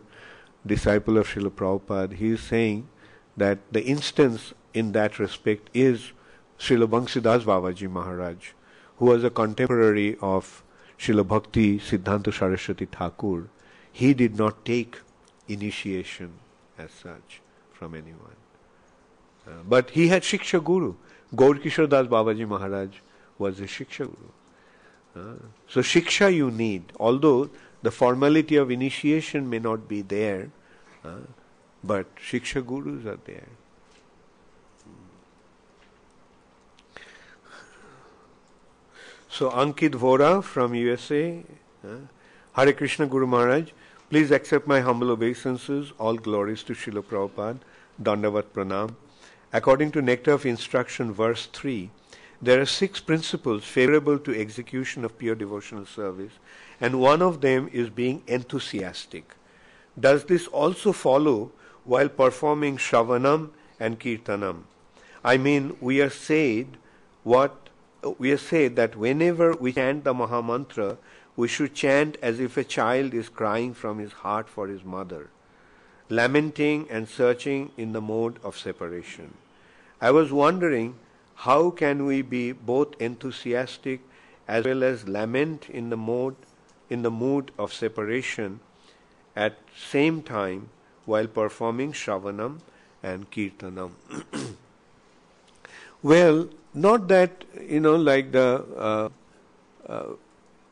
disciple of Srila Prabhupada, he is saying that the instance in that respect is Srila Bhanksidas Babaji Maharaj, who was a contemporary of Srila Bhakti Siddhanta Saraswati Thakur. He did not take initiation as such from anyone. But he had Shiksha Guru. Gaur Kishore Das Babaji Maharaj was a Shiksha Guru. So shiksha you need, although the formality of initiation may not be there, but shiksha gurus are there. So Ankit Vora from USA, Hare Krishna Guru Maharaj, please accept my humble obeisances, all glories to Srila Prabhupada, Dandavat Pranam. According to Nectar of Instruction, verse 3, there are 6 principles favorable to execution of pure devotional service, and one of them is being enthusiastic. Does this also follow while performing Shravanam and Kirtanam? I mean, we are said that whenever we chant the Mahamantra, we should chant as if a child is crying from his heart for his mother, lamenting and searching in the mode of separation. I was wondering, how can we be both enthusiastic as well as lament in the mood of separation at same time while performing Shravanam and Kirtanam? Well, not that, like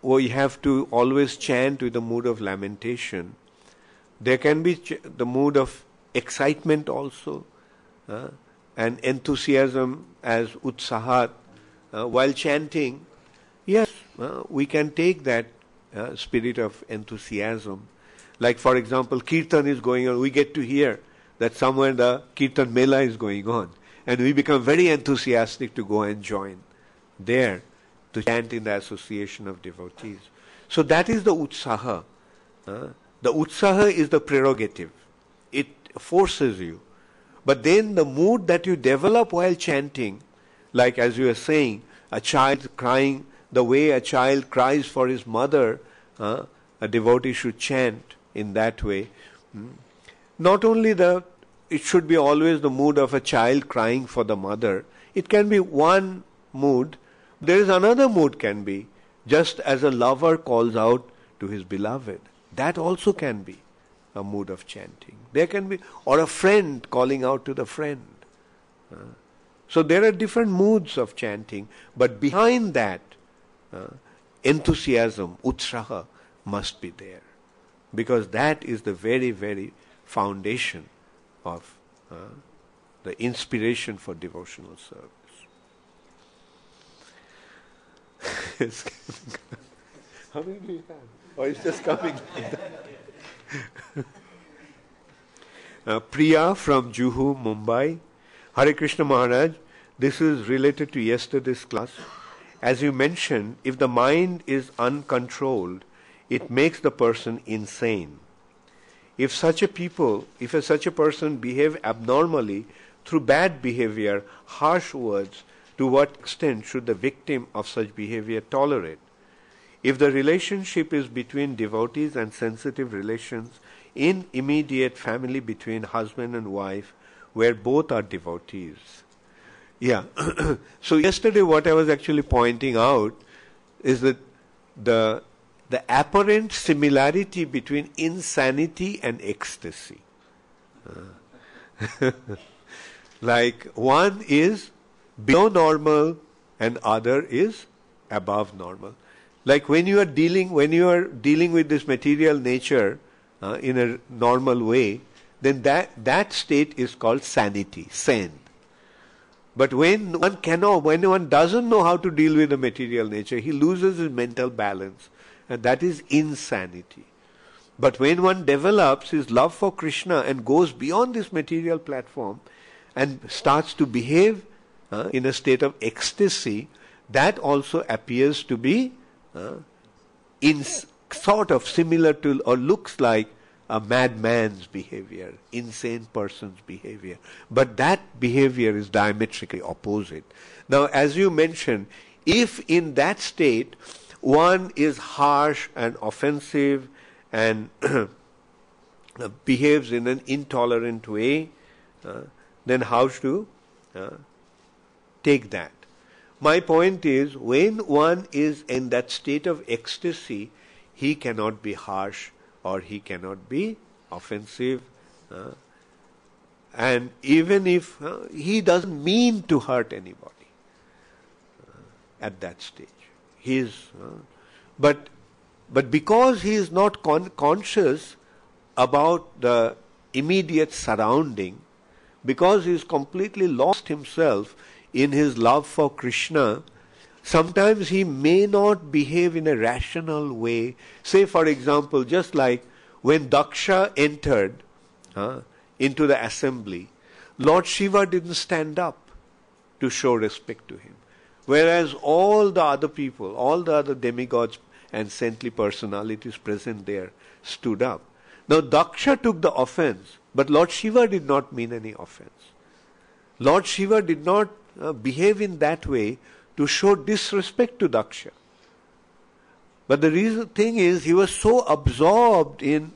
we have to always chant with the mood of lamentation. There can be the mood of excitement also, and enthusiasm as utsahat while chanting. Yes, we can take that spirit of enthusiasm. Like, for example, kirtan is going on. We get to hear that somewhere the kirtan mela is going on, and we become very enthusiastic to go and join there to chant in the association of devotees. So that is the utsaha. The utsaha is the prerogative. It forces you. But then the mood that you develop while chanting, like as you were saying, a child crying, the way a child cries for his mother, a devotee should chant in that way. Not only it should be always the mood of a child crying for the mother. It can be one mood. There is another mood can be, just as a lover calls out to his beloved. That also can be a mood of chanting. There can be, or a friend calling out to the friend. So there are different moods of chanting, but behind that, enthusiasm, utsaha, must be there. Because that is the very, very foundation of the inspiration for devotional service. How many do you have? Or it's just coming? Priya from Juhu, Mumbai. Hare Krishna Maharaj, this is related to yesterday's class. As you mentioned, if the mind is uncontrolled, it makes the person insane. If such a person behave abnormally through bad behavior, harsh words, to what extent should the victim of such behavior tolerate? If the relationship is between devotees and sensitive relations in immediate family between husband and wife, where both are devotees. Yeah. So yesterday what I was actually pointing out is that the apparent similarity between insanity and ecstasy. Like one is below normal and other is above normal. Like when you are dealing with this material nature in a normal way, then that state is called sanity, sen. But when one doesn't know how to deal with the material nature, he loses his mental balance, and that is insanity. But when one develops his love for Krishna and goes beyond this material platform and starts to behave in a state of ecstasy, that also appears to be sort of similar to or looks like a madman's behavior, insane person's behavior. But that behavior is diametrically opposite. Now, as you mentioned, if in that state one is harsh and offensive and behaves in an intolerant way, then how to take that? My point is, when one is in that state of ecstasy, he cannot be harsh or he cannot be offensive. And even if he doesn't mean to hurt anybody at that stage. He is, but because he is not conscious about the immediate surrounding, because he is completely lost himself in his love for Krishna, sometimes he may not behave in a rational way. Say, for example, just like when Daksha entered into the assembly, Lord Shiva didn't stand up to show respect to him. Whereas all the other people, all the other demigods and saintly personalities present there stood up. Now Daksha took the offense, but Lord Shiva did not mean any offense. Lord Shiva did not behave in that way to show disrespect to Daksha. But the thing is, he was so absorbed in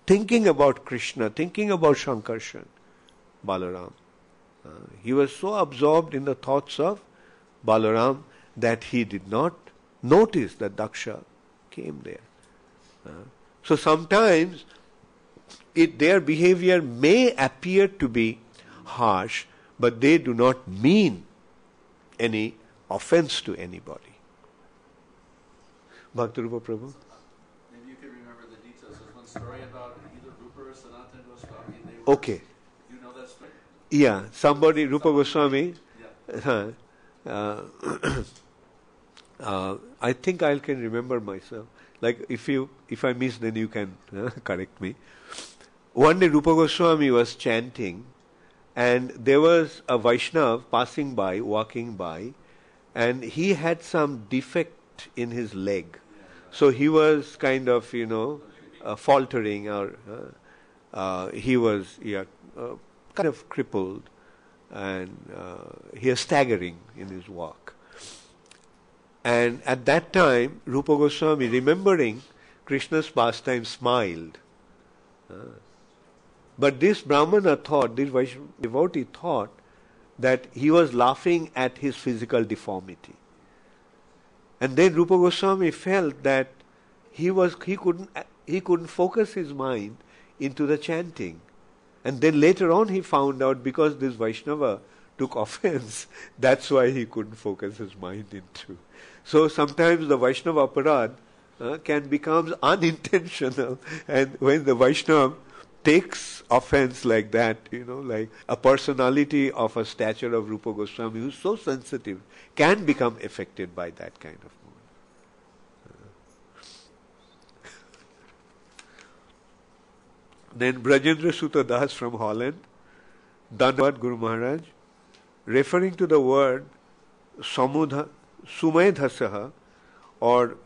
thinking about Krishna, thinking about Shankarshan, Balaram. He was so absorbed in the thoughts of Balaram that he did not notice that Daksha came there. So sometimes their behavior may appear to be harsh, but they do not mean any offense to anybody. Bhaktirupa Prabhu? Maybe you can remember the details. There's one story about either Rupa or Sanatana Goswami. They were, Okay. You know that story? Yeah, somebody, Rupa Goswami, Yeah. I think I can remember myself. Like if I miss, then you can correct me. One day Rupa Goswami was chanting, and there was a Vaishnav passing by, walking by, and he had some defect in his leg. So he was kind of, faltering, or he was kind of crippled, and he was staggering in his walk. And at that time, Rupa Goswami, remembering Krishna's pastime, smiled. But this Brahmana thought, this devotee thought, that he was laughing at his physical deformity. And then Rupa Goswami felt that he couldn't focus his mind into the chanting. And then later on he found out, because this Vaishnava took offense, that's why he couldn't focus his mind into. So sometimes the Vaishnava aparad can become unintentional, and when the Vaishnava takes offense like that, like a personality of a stature of Rupa Goswami who's so sensitive can become affected by that kind of movement. Then Brajendra Sutta Das from Holland, Dhanavad Guru Maharaj, referring to the word Sumedhasaha, or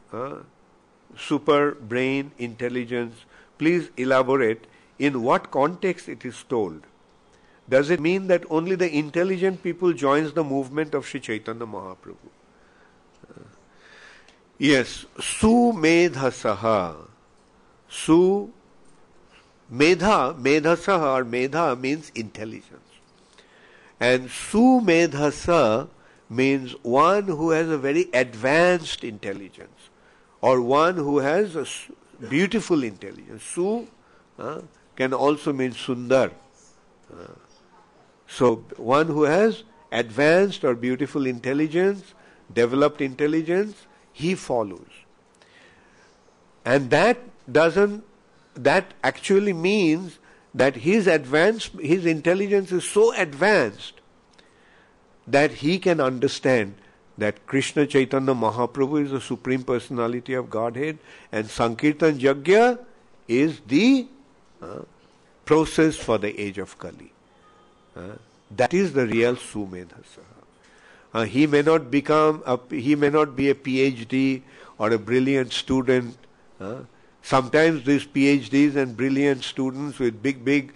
super brain intelligence, please elaborate in what context it is told. Does it mean that only the intelligent people joins the movement of Sri Chaitanya Mahaprabhu? Yes, Sumedhasaha. Medhasaha or Medha means intelligence. And Sumedhasa means one who has a very advanced intelligence, or one who has a beautiful intelligence. Su can also mean Sundar. So one who has advanced or beautiful intelligence, developed intelligence, he follows. And that actually means that his intelligence is so advanced that he can understand that Krishna Chaitanya Mahaprabhu is the Supreme Personality of Godhead, and Sankirtan Yajna is the process for the age of Kali. That is the real Sumedhasaha. He may not be a PhD or a brilliant student. Sometimes these PhDs and brilliant students with big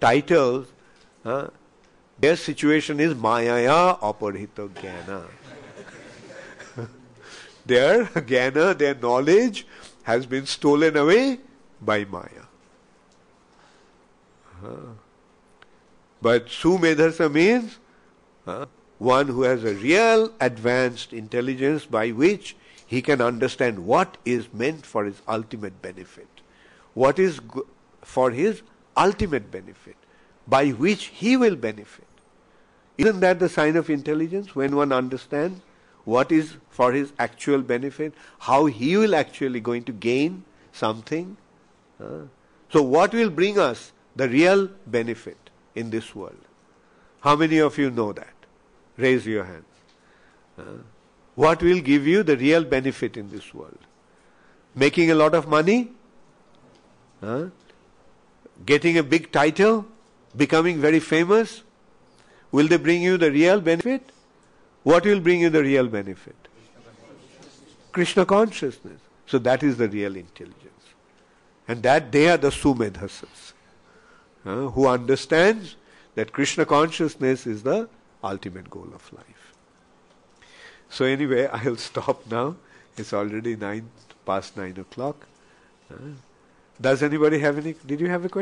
titles, their situation is Mayaya Aparhita Jnana. Their Jnana, their knowledge has been stolen away by Maya. But Sumedhasa means one who has a real advanced intelligence by which he can understand what is meant for his ultimate benefit. What is for his ultimate benefit, by which he will benefit. Isn't that the sign of intelligence, when one understands what is for his actual benefit, how he will actually going to gain something. So what will bring us the real benefit in this world? How many of you know that? Raise your hands. What will give you the real benefit in this world? Making a lot of money? Getting a big title? Becoming very famous? Will they bring you the real benefit? What will bring you the real benefit? Krishna consciousness. So that is the real intelligence. And that they are the Sumedhasas, who understands that Krishna consciousness is the ultimate goal of life. So anyway, I'll stop now. It's already past 9 o'clock. Does anybody have any? Did you have a question?